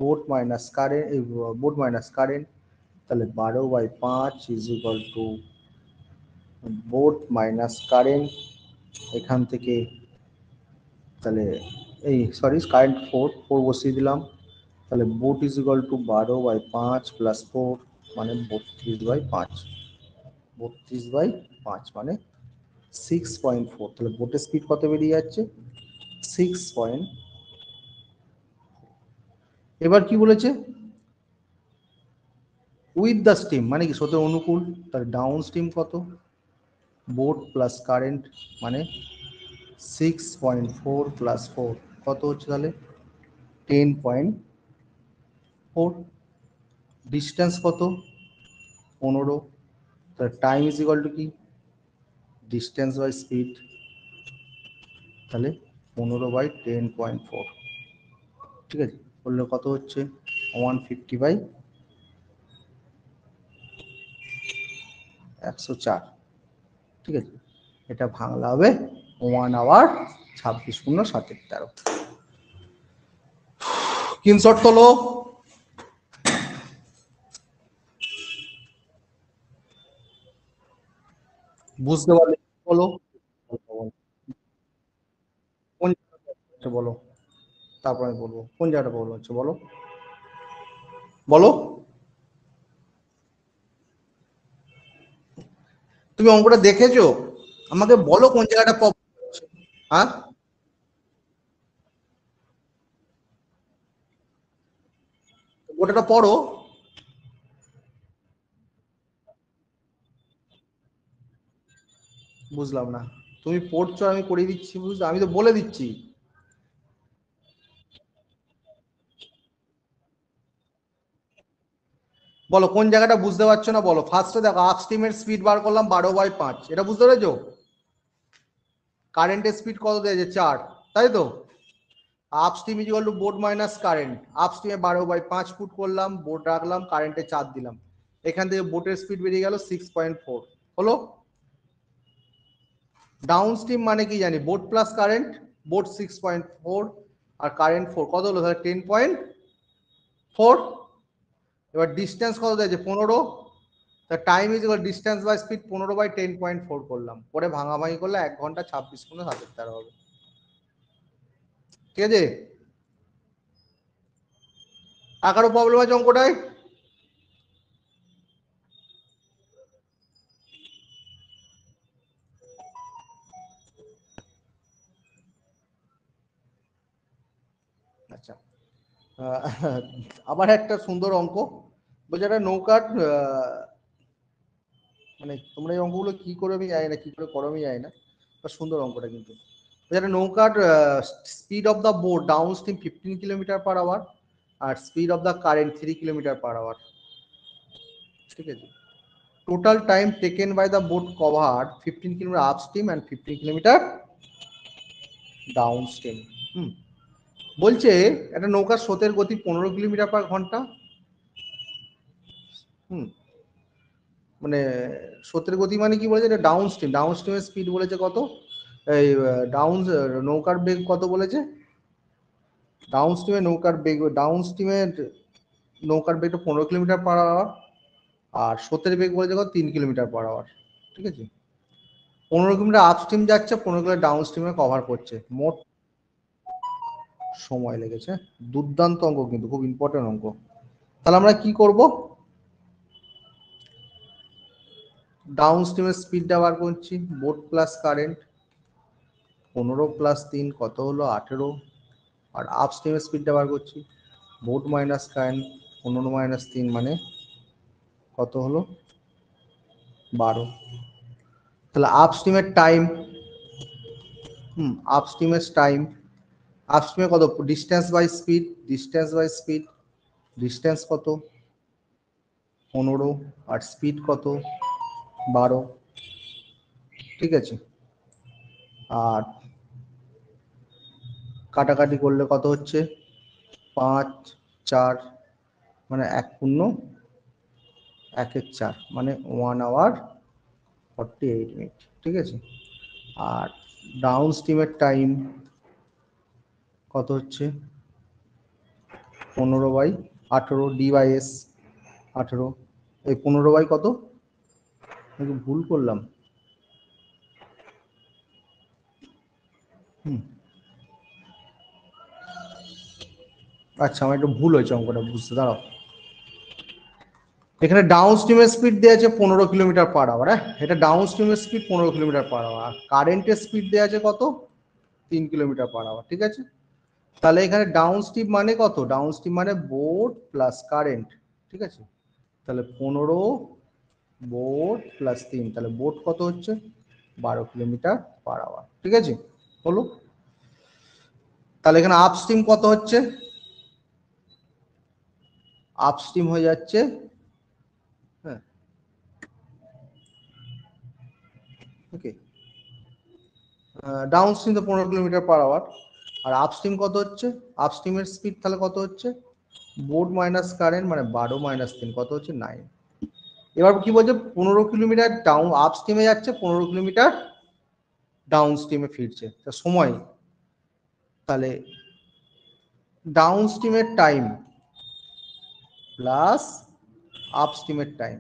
boat minus current, boat minus current, তাহলে 12/5 is equal to boat minus current, এখান থেকে তাহলে এই সরি কারেন্ট 4 বসিয়ে দিলাম, তাহলে বোট ইজ ইকুয়াল টু 12/5 + 4 মানে 32/5, 32/5 মানে 6.4, তাহলে বোটের স্পিড কত বেরিয়ে যাচ্ছে 6. এবার কি বলেছে, উইথ দ্য স্টিম মানে কি স্রোতের অনুকূল, তাহলে ডাউন স্টিম কত, বোট প্লাস কারেন্ট মানে 6.4 + 4 কত হচ্ছে তাহলে 10.4, ডিস্টেন্স কত 15, তাহলে টাইম ইজ ইকুয়াল টু কি ডিস্টেন্স বাই স্পিড, তাহলে 15/10.4, ঠিক আছে, বললে কত হচ্ছে 150/104, ঠিক আছে, এটা বাংলা হবে 1 আওয়ার 26:07:13। স্ক্রিনশট তোলো। বুঝতে পারলে বলো, কোন জায়গাটা বলো, তারপর আমি বলবো কোন জায়গাটা প্রবলেম হচ্ছে, বলো বলো। তুমি অঙ্কটা দেখেছো, আমাকে বলো কোন জায়গাটা প্রবলেম হচ্ছে। হ্যাঁ, ওটা পড়ো। বুঝলাম না, তুমি পড়ছো আমি করে দিচ্ছি, বুঝলে আমি তো বলে দিচ্ছি। বলো কোন জায়গাটা বুঝতে পারছো না বলো। ফার্স্টে দেখো আপ স্টিমের স্পিড বার করলাম 12/5, এটা বুঝতে পেরেছো? কারেন্টের স্পিড কত দিয়েছে 4, তাই তো? Upstream is equal to boat minus current. আপ স্টিমে 12/5 ফুট করলাম, বোট রাখলাম, কারেন্টে 4 দিলাম, এখান থেকে বোটের স্পিড বেরিয়ে গেল 6.4 হলো। ডাউন স্ট্রিম মানে কি জানি, বোট প্লাস কারেন্ট, বোট 6.4 আর কারেন্ট 4, কত হলো তাহলে 10.4। এবার ডিস্টেন্স কত দিয়েছে 15, তা time is equal distance by speed 15/10.4 করলাম, পরে ভাঙাভাঙি করলে 1 ঘন্টা 26 × 7 হবে। ঠিক আছে, আকারও প্রবলেম আছে অঙ্কটায়? আচ্ছা, আবার একটা সুন্দর অঙ্ক বলছে, একটা নৌকার মানে তোমরা এই অঙ্কগুলো কি করে আমি জানি না, কি করে করো আমি জানি না, সুন্দর অঙ্কটা কিন্তু। একটা নৌকার speed of the boat downstream 15 km/h আর speed of the current 3 km/h। ঠিক আছে, total time taken by the boat cover 15 km upstream and 15 km downstream. বলছে একটা নৌকার স্রোতের গতি 15 km/ঘন্টা। মানে স্রোতের গতি মানে কি বলেছে, এটা ডাউন স্ট্রিম, ডাউন স্ট্রিমের স্পিড বলেছে কত, এই ডাউন নৌকার বেগ কত বলেছে, ডাউন স্ট্রিমে নৌকার বেগ, ডাউন স্ট্রিমের নৌকার বেগটা 15 km/h আর স্রোতের বেগ বলেছে কত 3 km/h। ঠিক আছে, 15 কিলোমিটার আপ স্ট্রিম যাচ্ছে, 15 কিলোমিটার ডাউন স্ট্রিমে কভার করছে, মোট সময় লেগেছে। দুর্দান্ত অঙ্ক কিন্তু, খুব ইম্পর্টেন্ট অঙ্ক। তাহলে আমরা কি করব, ডাউন স্ট্রিমের স্পিডটা বার করছি, বোট প্লাস কারেন্ট 15 + 3 কত হলো 18, আর আপ স্ট্রিমের স্পিডটা বার করছি, বোট মাইনাস কারেন্ট 15 - 3 মানে কত হলো 12। তাহলে আপ স্ট্রিমের টাইম, আপ স্ট্রিমের টাইম, আপ স্ট্রিমে কত, distance by speed, distance by speed, distance কত 15 আর স্পিড কত 12। ঠিক আছে, আর কাটাকাটি করলে কত হচ্ছে 5 4 মানে 1×1=4 মানে 1 hour 48 মিনিট। ঠিক আছে, আর ডাউন স্ট্রিমের টাইম কত হচ্ছে 15/18 D/S 18, এই 15 কত, আমি ভুল করলাম, আচ্ছা আমার একটু ভুল হয়েছে অঙ্কটা বুঝতে, দাঁড়াও। এখানে ডাউন স্ট্রিমের স্পিড দেওয়া আছে 15 km/h, হ্যাঁ এটা ডাউন স্ট্রিমের স্পিড 15 km/h, আর কারেন্টের স্পিড দেওয়া আছে কত 3 km/h। ঠিক আছে, তাহলে এখানে ডাউন স্ট্রিম মানে কত, ডাউন স্ট্রিম মানে বোট প্লাস কারেন্ট। ঠিক আছে, তাহলে 15 বোট প্লাস 3, তাহলে বোট কত হচ্ছে 12 km/h। ঠিক আছে হলো। তাহলে এখানে আপ স্ট্রিম কত হচ্ছে, আপ স্ট্রিম হয়ে যাচ্ছে, হ্যাঁ ওকে, ডাউন স্ট্রিম তো 15 km/h, আর আপ স্ট্রিম কত হচ্ছে, আপ স্ট্রিমের স্পিড তাহলে কত হচ্ছে, বোট মাইনাস কারেন্ট মানে 12 - 3 কত হচ্ছে 9। এবার কি বলছে 15 কিলোমিটার ডাউন আপ স্ট্রিমে যাচ্ছে, 15 কিলোমিটার ডাউন স্ট্রিমে ফিরছে, তা সময়, তাহলে ডাউন স্ট্রিমের টাইম প্লাস আপ স্ট্রিমের টাইম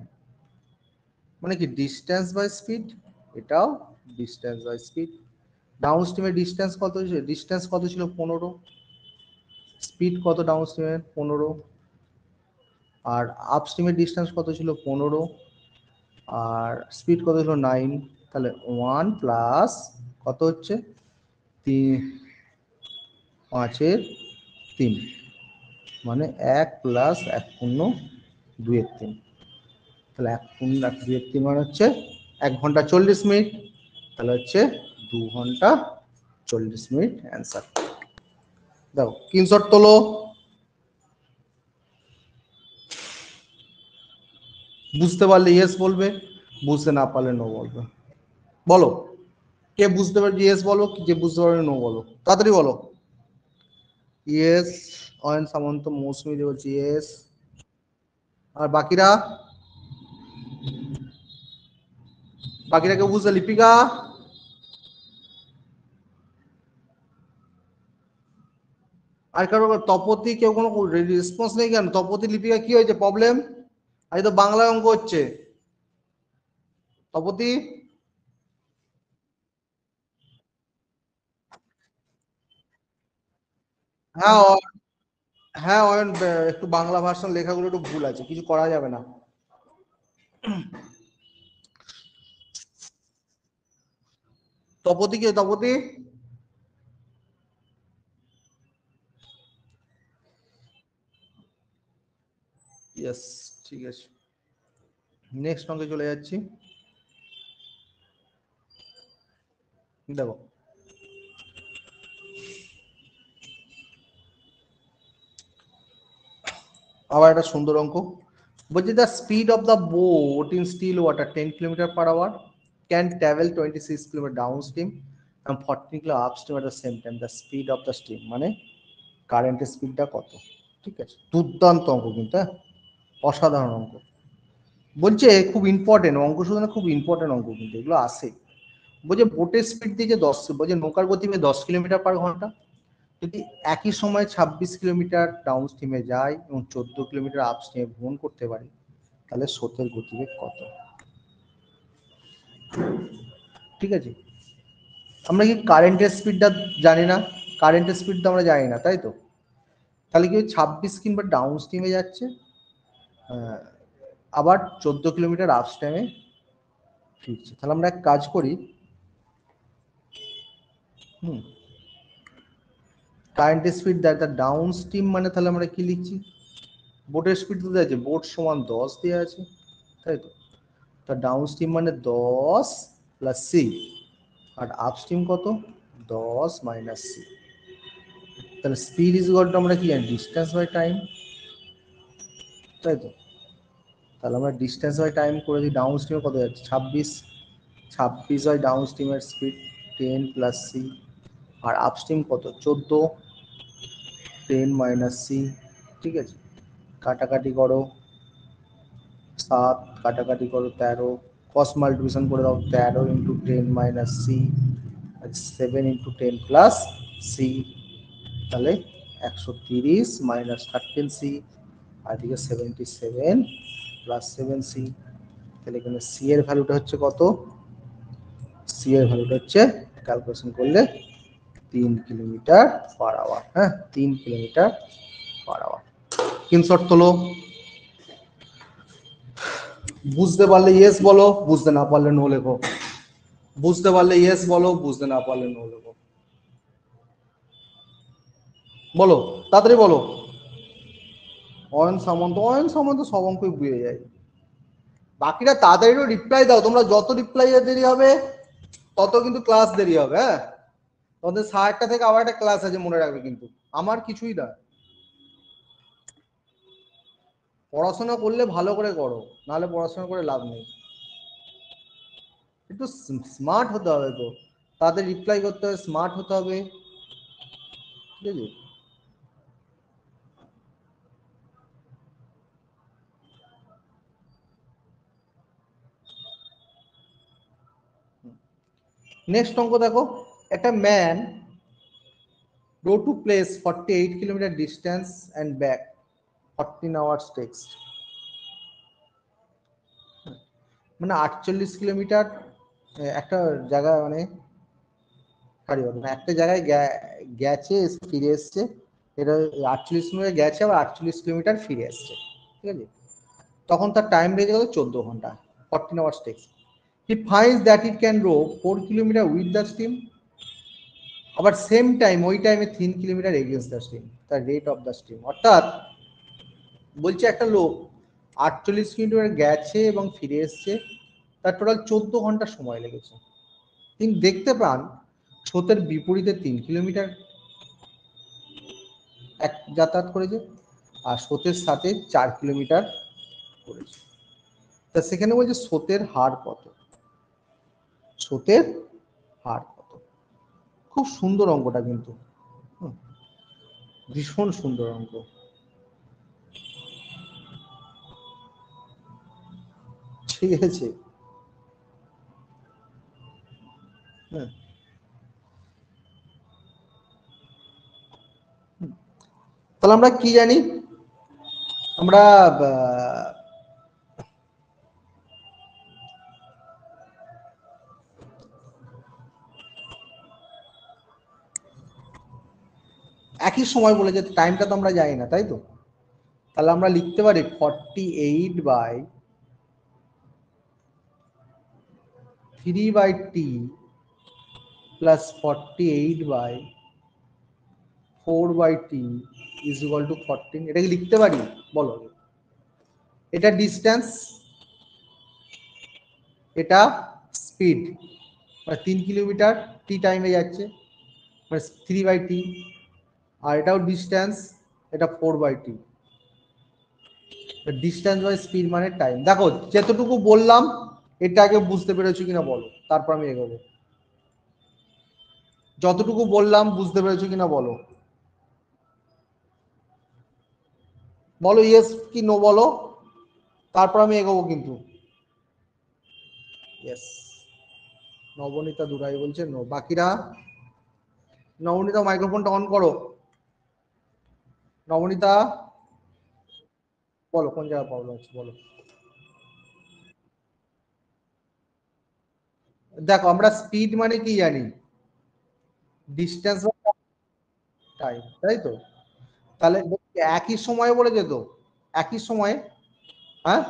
মানে কি ডিস্টেন্স বাই স্পিড, এটাও ডিস্টেন্স বাই স্পিড। ডাউন স্ট্রিমের ডিস্টেন্স কত ছিল, ডিস্টেন্স কত ছিল 15, স্পিড কত ডাউন স্ট্রিমের 15, আর আপ স্ট্রিমের ডিস্টেন্স কত ছিল 15 আর স্পিড কত ছিল 9, তাহলে 1 প্লাস কত হচ্ছে 5/3 মানে 1 প্লাস 1×2=3, তাহলে 1×2=3 মানে হচ্ছে 1 ঘন্টা 40 মিনিট, তাহলে হচ্ছে 2 ঘন্টা 40 মিনিট অ্যান্সার। দাও স্ক্রিনশট তোলো। বুঝতে পারলে ইয়েস বলবে, বুঝতে না পারলে নো বলবে। বলো কে বুঝতে পারবে ইয়েস বলো, যে বুঝতে পারবে নো বলো, তাড়াতাড়ি বলো। ইয়েস অয়ন সামন্ত, মৌসুমী দেব বলছি ইয়েস। আর বাকিরা, বাকিরা কেউ বুঝতে? লিপিকা, আর কারো? তপতি কেউ কোনো রেসপন্স নেই কেন? তপতি, লিপিকা কি হয়েছে প্রবলেম? আজ তো বাংলা অঙ্ক হচ্ছে। তপতি, হ্যাঁ হ্যাঁ অয়ন, একটু বাংলা ভার্সন লেখাগুলো একটু ভুল আছে, কিছু করা যাবে না। তপতি কে? তপতি, ইয়েস, ঠিক আছে। নেক্সট অঙ্কে চলে যাচ্ছি। দেখো আবার একটা সুন্দর অঙ্ক। বলছে the speed of the boat in still water 10 kilometre per hour can travel 26 kilometre downstream and 14 kilo upstream at the same time, the speed of the stream মানে কারেন্টের স্পিডটা কত। ঠিক আছে, দুর্দান্ত অঙ্ক কিন্তু, হ্যাঁ অসাধারণ অঙ্ক। বলছে খুব ইম্পর্টেন্ট অঙ্ক, শুধু না খুব ইম্পর্টেন্ট অঙ্ক কিন্তু এগুলো আসে। বলছে বোটের স্পিড দিয়েছে 10, বলছে নৌকার গতি 10 কিলোমিটার/ঘন্টা, যদি একই সময় 26 কিলোমিটার ডাউন স্ট্রিমে যায় এবং 14 কিলোমিটার আপ স্ট্রিমে ভ্রমণ করতে পারে, তাহলে স্রোতের গতিবেগ কত? ঠিক আছে, আমরা কি কারেন্টের স্পিডটা জানি না? কারেন্টের স্পিড তো আমরা জানি না, তাই তো? তাহলে কি 26 কিংবা ডাউন স্ট্রিমে যাচ্ছে, আবার 14 কিলোমিটার আপ স্ট্রিমে ফিরছে। তাহলে আমরা এক কাজ করি, হুম, কারেন্টের speed that the down stream মানে তাহলে আমরা কি লিখছি? বোটের স্পিড তো দেওয়া আছে, বোট সমান 10 দেওয়া আছে, তাই তো? তা ডাউন স্ট্রিম মানে 10 প্লাস সি, আর আপ স্ট্রিম কত? 10 মাইনাস সি। তাহলে স্পিড ইজ ইকুয়াল টু আমরা কি জানি? ডিস্টেন্স বাই টাইম, তাই তো? তাহলে আমরা ডিস্টেন্স বাই টাইম করে দিই। ডাউন স্ট্রিমে কত যাচ্ছে? 26, 26 বাই ডাউন স্ট্রিমের স্পিড 10 প্লাস সি, আর আপ স্ট্রিম কত? 14, 10 মাইনাস সি। ঠিক আছে, কাটাকাটি করো, 7 কাটাকাটি করো 13, ক্রস মাল্টিপ্লিকেশন করে দাও, 13 into 10 minus C, 7 into 10 plus C, তাহলে 130 মাইনাস 13 সি, আর এদিকে 77 প্লাস 7 সি। তাহলে এখানে সি এর ভ্যালুটা হচ্ছে কত? সি এর ভ্যালুটা হচ্ছে ক্যালকুলেশন করলে 3 কিলোমিটার/আওয়ার। হ্যাঁ, 3 কিলোমিটার/আওয়ার। স্ক্রিনশট তোলো। বুঝতে পারলে ইয়েস বলো, বুঝতে না পারলে নো লেখো। বুঝতে পারলে ইয়েস বলো, বুঝতে না পারলে নো লেখো। বলো, তাড়াতাড়ি বলো। অয়ন সামন্ত, অয়ন সামন্ত সব অঙ্কই বুঝে যায়। বাকিরা তাড়াতাড়ি রিপ্লাই দাও, তোমরা যত রিপ্লাই দেরি হবে তত কিন্তু ক্লাস দেরি হবে। হ্যাঁ, তোমাদের 8:30 থেকে আবার একটা ক্লাস আছে, মনে রাখবে কিন্তু। আমার কিছুই না, পড়াশোনা করলে ভালো করে করো, নাহলে পড়াশোনা করে লাভ নেই। একটু স্মার্ট হতে হবে তো, তাদের রিপ্লাই করতে হবে, স্মার্ট হতে হবে। ঠিক আছে, নেক্সট অঙ্ক দেখো। একটা man go to place 48 kilometre distance and back 14 hours takes, মানে 48 কিলোমিটার একটা জায়গা, মানে একটা জায়গায় গেছে, ফিরে এসছে। এটা 48 কিলোমিটার গেছে, আবার 48 কিলোমিটার ফিরে এসছে। ঠিক আছে, তখন তার টাইম লেগে গেল 14 ঘন্টা, 14 hours takes. He finds that it can row 4 kilometre with the steam, আবার সেম টাইম ওই টাইমে 3 কিলোমিটার এগেন্স্ট দ্য স্ট্রিম, তার রেট অফ দ্য স্ট্রিম। অর্থাৎ বলছে একটা লোক 48 কিলোমিটার গেছে এবং ফিরে এসছে, তার টোটাল 14 ঘন্টা সময় লেগেছে। তিনি দেখতে পান স্রোতের বিপরীতে 3 কিলোমিটার এক যাতায়াত করেছে, আর স্রোতের সাথে 4 কিলোমিটার করেছে। তা সেখানে বলছে স্রোতের হার কত, স্রোতের হার কত। খুব সুন্দর অঙ্কটা কিন্তু, ভীষণ সুন্দর অঙ্ক। ঠিক আছে, হ্যাঁ। তাহলে আমরা কি জানি, আমরা একই সময় বলে যে টাইমটা তো আমরা জানি না, তাই তো। তাহলে আমরা লিখতে পারি 48/3/t plus 48/4/t is equal two 14। এটা কি লিখতে পারি বলো? এটা ডিস্টেন্স, এটা স্পিড, মানে 3 কিলোমিটার টি টাইমে যাচ্ছে, মানে 3/t। আর এটাও ডিস্টেন্স, এটা 4/t। ডিস্টেন্স বাই স্পিড মানে টাইম। দেখো যতটুকু বললাম এটা আগে বুঝতে পেরেছো কিনা বলো, তারপর আমি এগোবো। যতটুকু বললাম বুঝতে পেরেছো কিনা বলো, বলো ইয়েস কি নো বলো, তারপর আমি এগোবো কিন্তু। ইয়েস, নবনীতা দুরাই বলছে নো। বাকিরা, নবনীতা মাইক্রোফোনটা অন করো। নবনীতা বলো কোন জায়গায় প্রবলেম হচ্ছে বলো। দেখো আমরা স্পিড মানে কি জানি, ডিস্টেন্স টাইম, তাই তো। তাহলে একই সময়ে বলে যেত, একই সময়ে, হ্যাঁ।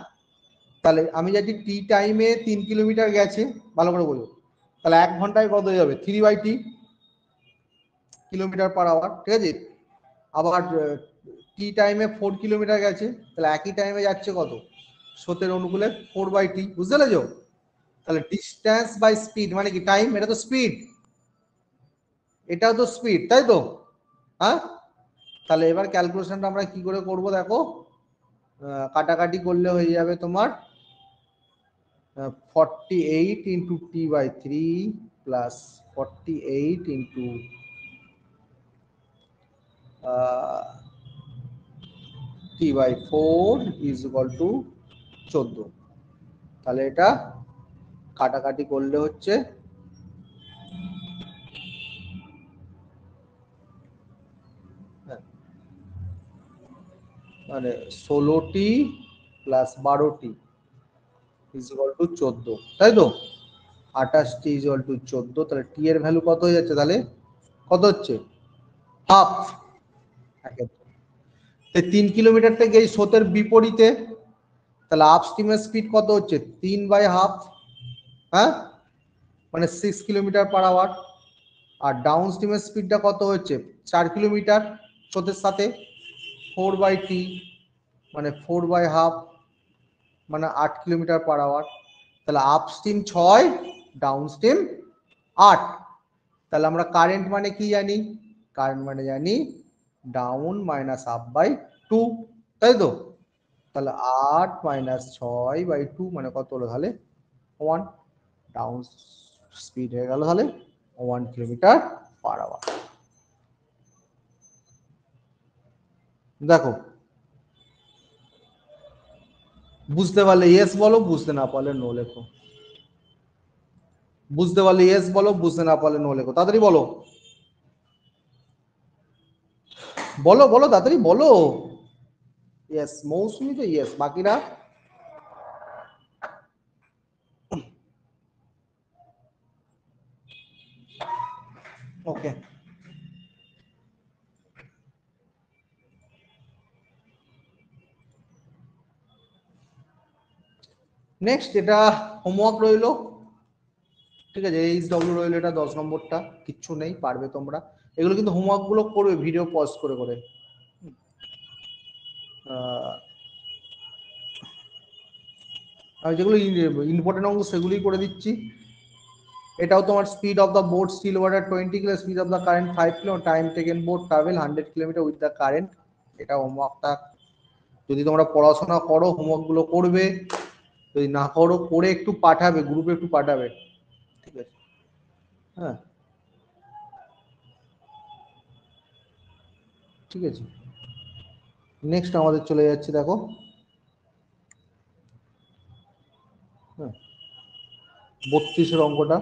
তাহলে আমি যদি টি টাইমে 3 কিলোমিটার গেছে, ভালো করে বলবো, তাহলে 1 ঘন্টায় কত হয়ে যাবে, 3/t কিলোমিটার/আওয়ার, ঠিক আছে। আবার টি টাইমে 4 কিলোমিটার গেছে, তাহলে একই টাইমে যাচ্ছে কত, স্রোতের অনুকূলে 4/t, বুঝতে পেরেছো। তাহলে ডিস্টেন্স বাই স্পিড মানে কি টাইম, এটা তো স্পিড, এটাও তো স্পিড, তাই তো, হ্যাঁ। তাহলে এবার ক্যালকুলেশনটা আমরা কি করে করব দেখো, কাটাকাটি করলে হয়ে যাবে তোমার 48 × t/3 plus 48 × t/4 is equal two 14। তাহলে এটা কাটাকাটি করলে হচ্ছে মানে 16t plus 12t is equal two 14, তাই তো। 28t ইজ ইকুয়াল টু 14, তাহলে টি এর ভ্যালু কত হয়ে যাচ্ছে, তাহলে কত হচ্ছে, হাফ। 3 কিলোমিটার থেকে এই স্রোতের বিপরীতে, তাহলে আপ স্ট্রিমের স্পিড কত হচ্ছে, 3/2, হ্যাঁ, মানে 6 কিলোমিটার/আওয়ার। আর ডাউন স্ট্রিমের স্পিডটা কত হচ্ছে, 4 কিলোমিটার স্রোতের সাথে, 4/t মানে 4/2 মানে 8 কিলোমিটার/আওয়ার। তাহলে আপ স্ট্রিম 6, ডাউন স্ট্রিম 8। তাহলে আমরা কারেন্ট মানে কি জানি, কারেন্ট মানে জানি ডাউন মাইনাস আপ বাই 2, তাই তো। তাহলে 8 - 6/2 মানে কত হলো, তাহলে 1। ডাউন স্পিড হয়ে গেল তাহলে 1 কিলোমিটার/আওয়ার। দেখো বুঝতে পারলে ইয়েস বলো, বুঝতে না পারলে নো লেখো। বুঝতে পারলে ইয়েস বলো, বুঝতে না পারলে নো লেখো, তাড়াতাড়ি বলো, বলো বলো তাড়াতাড়ি বলো। ইয়েস মৌসুমি তো ইয়েস, বাকিরা ওকে। নেক্সট এটা হোমওয়ার্ক রইলো, ঠিক আছে। HW রইলো, এটা 10 নম্বরটা, কিচ্ছু নেই, পারবে তোমরা। এগুলো কিন্তু হোমওয়ার্ক গুলো করবে ভিডিও পজ করে করে। আমি যেগুলো ইম্পর্টেন্ট অঙ্ক সেগুলোই করে দিচ্ছি। এটাও তোমার speed of the boat still water 20 kilo, speed of the current 5 kilo, time taken boat travel 100 kilometre with the current. এটা হোমওয়ার্কটা যদি তোমরা পড়াশোনা করো হোমওয়ার্ক গুলো করবে। যদি না করো করে একটু পাঠাবে, গ্রুপে একটু পাঠাবে, ঠিক আছে? হ্যাঁ, ঠিক আছে। নেক্সট আমাদের চলে যাচ্ছে, দেখো। হ্যাঁ, 32-এর অঙ্কটা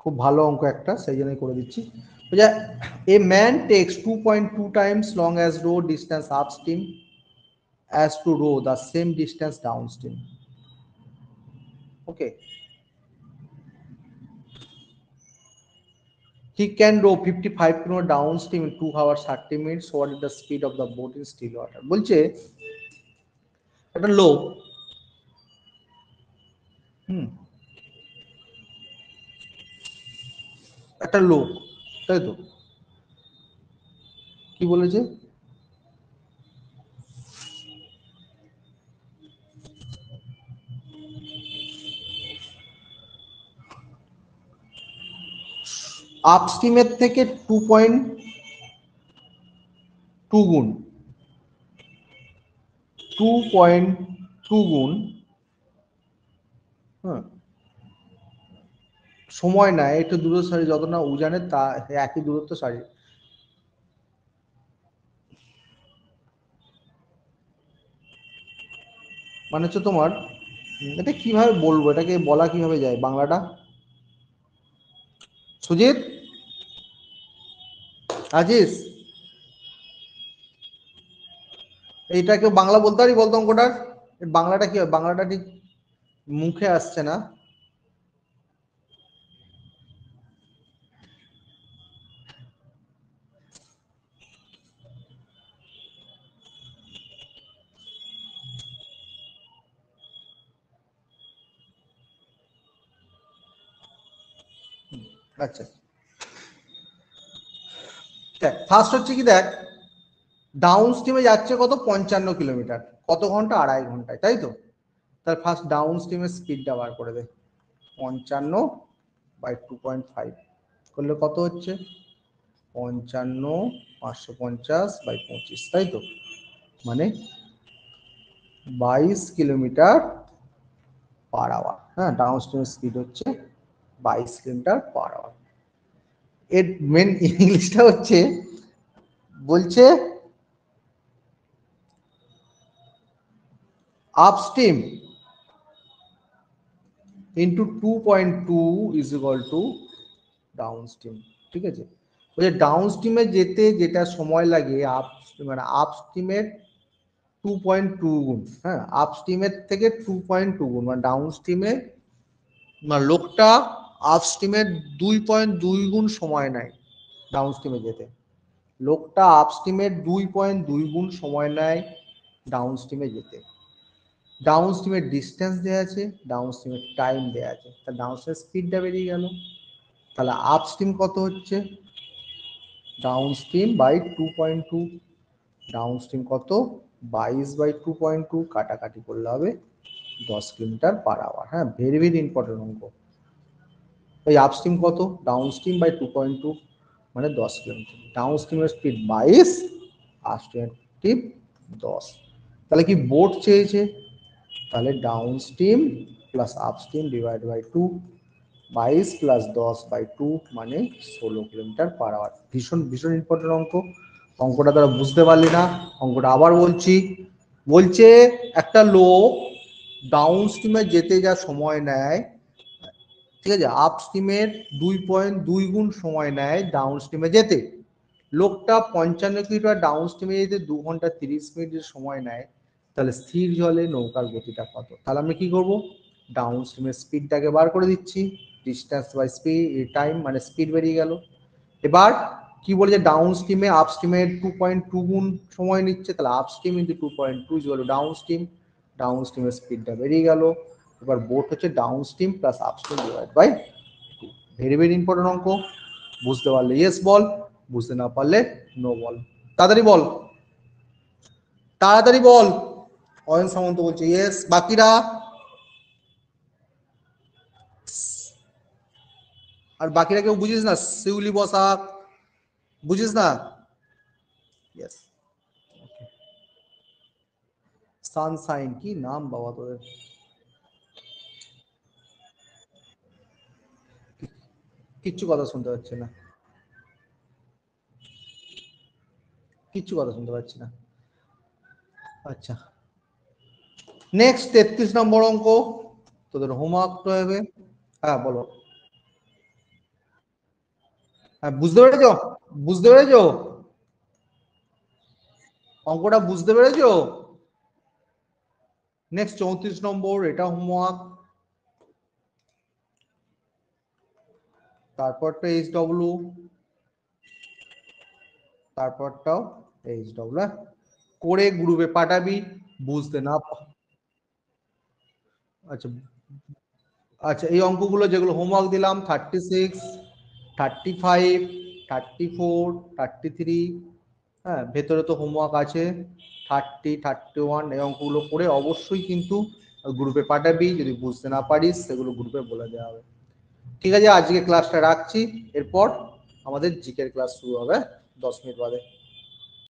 খুব ভালো অঙ্ক একটা, সেই জন্যই করে দিচ্ছি। A man takes 2.2 times long as row distance upstream as to row the same distance downstream. Okay. He can row 55 km downstream in 2 hours 30 minutes. What is the speed of the boat in still water? বলছে একটা লোক, হুম, একটা লোক, তাই তো? কি বলেছে? আপস্ট্রিমের থেকে 2.2 গুণ, 2.2 গুণ, হ্যাঁ, সময় নেয় একটু দূরত্ব সারি, যত না উজানে তা একই দূরত্ব সারি। মানে হচ্ছে তোমার, এটা কিভাবে বলবো, এটাকে বলা কিভাবে যায় বাংলাটা? সুজিত, আজিজ, এইটা কেউ বাংলা বলতে পারি বলতো অঙ্কটার? বাংলাটা কি হয়, বাংলাটা ঠিক মুখে আসছে না। আচ্ছা, দেখ ফার্স্ট হচ্ছে কি, দেখ ডাউন স্ট্রিমে যাচ্ছে কত, 55 কিলোমিটার, কত ঘন্টা, 2.5 ঘন্টায়, তাই তো? তার ফার্স্ট ডাউন স্ট্রিমের স্পিডটা বার করে দে। 55/2.5 করলে কত হচ্ছে? 55/550/25, তাই তো? মানে 22 কিলোমিটার/আওয়ার। হ্যাঁ, ডাউন স্ট্রিমের স্পিড হচ্ছে 22 কিলোমিটার/আওয়ার। এর মেন ইংলিশটা হচ্ছে, বলছে upstream into 2.2 is equal two down stream, ঠিক আছে? বলছে ডাউন স্ট্রিমে যেতে যেটা সময় লাগে, মানে আপস্ট্রিমের 2.2 গুণ, হ্যাঁ, আপস্ট্রিমের থেকে 2.2 গুণ, মানে ডাউন স্ট্রিমে, মানে লোকটা আপস্ট্রিমের 2.2 গুণ সময় নেয় ডাউন স্ট্রিমে যেতে। লোকটা আপস্ট্রিমের 2.2 গুণ সময় নেয় ডাউন স্ট্রিমে যেতে। ডাউন স্ট্রিমের ডিস্টেন্স দেওয়া আছে, ডাউন স্ট্রিমের টাইম দেওয়া আছে, তা ডাউন স্ট্রিমের স্পিডটা বেরিয়ে গেল। তাহলে আপস্ট্রিম কত হচ্ছে, downstream by 2.2, downstream কত, 22/2.2, কাটাকাটি করলে হবে 10 কিলোমিটার/আওয়ার। হ্যাঁ, ভেরি ভেরি ইম্পর্টেন্ট অঙ্ক। ওই আপস্ট্রিম কত, ডাউন স্ট্রিম বাই 2.2, মানে 10 কিলোমিটার। ডাউন স্ট্রিমের স্পিড 22, আপস্ট্রিমের স্পিড 10। তাহলে কি বোট চেয়েছে, তাহলে downstream plus upstream divide by 2, 22 plus 10/2 মানে 16 কিলোমিটার/আওয়ার। ভীষণ ভীষণ ইম্পর্টেন্ট অঙ্ক। অঙ্কটা তারা বুঝতে পারলি না, অঙ্কটা আবার বলছি। বলছে একটা লোক ডাউন স্ট্রিমে যেতে যা সময় নেয়, ঠিক আছে, আপ স্ট্রিমের 2.2 গুণ সময় নেয় ডাউন স্ট্রিমে যেতে। লোকটা 55 কিলোমিটার ডাউন স্ট্রিমে যেতে 2 ঘন্টা 30 মিনিটের সময় নেয়। তাহলে স্থির জলে নৌকার গতিটা কত? তাহলে আমি কি করব, ডাউন স্ট্রিমের স্পিডটাকে বার করে দিচ্ছি, ডিস্টেন্স বাই স্পিড, টাইম মানে স্পিড বেরিয়ে গেল। এবার কি বলেছে, ডাউন স্ট্রিমে আপ স্ট্রিমের 2.2 গুণ সময় নিচ্ছে, তাহলে upstream into 2.2 downstream স্ট্রিম, ডাউন স্ট্রিমের স্পিডটা বেরিয়ে গেল। এবার বোট হচ্ছে downstream plus upstream divide by 2। Very very important অঙ্ক। বুঝতে পারলে ইয়েস বল, বুঝতে না পারলে নো বল। তাড়াতাড়ি বল, তাড়াতাড়ি বল। অয়ন সামন্ত বলছে ইয়েস, বাকিরা? আর বাকিরা কেউ বুঝিস না, শিউলি বসাক বুঝিস না? ইয়েস। সানশাইন, কি নাম বাবা তোদের! কিচ্ছু কথা শুনতে পাচ্ছি না, কিচ্ছু কথা শুনতে পাচ্ছি না। আচ্ছা, নেক্সট 33 নম্বর অঙ্ক তোদের হোমওয়ার্ক হবে। হ্যাঁ বলো। হ্যাঁ বুঝতে পেরেছো? বুঝতে পেরেছো? অঙ্কটা বুঝতে পেরেছো? নেক্সট 34 নম্বর, এটা হোমওয়ার্ক। তারপরটা এইচ ডব্লিউ, তারপরটাও এইচ ডব্লিউ। করে গ্রুপে পাঠাবি। বুঝতে না, আচ্ছা আচ্ছা, এই অঙ্কগুলো যেগুলো হোমওয়ার্ক দিলাম 36, 35, 34, 33, হ্যাঁ ভেতরে তো হোমওয়ার্ক আছে 30, 31, এই অঙ্কগুলো করে অবশ্যই কিন্তু গ্রুপে পাঠাবি। যদি বুঝতে না পারিস সেগুলো গ্রুপে বলে দেওয়া হবে। ঠিক আছে, আজকে ক্লাসটা রাখছি। এরপর আমাদের জিকের ক্লাস শুরু হবে 10 মিনিট বাদে।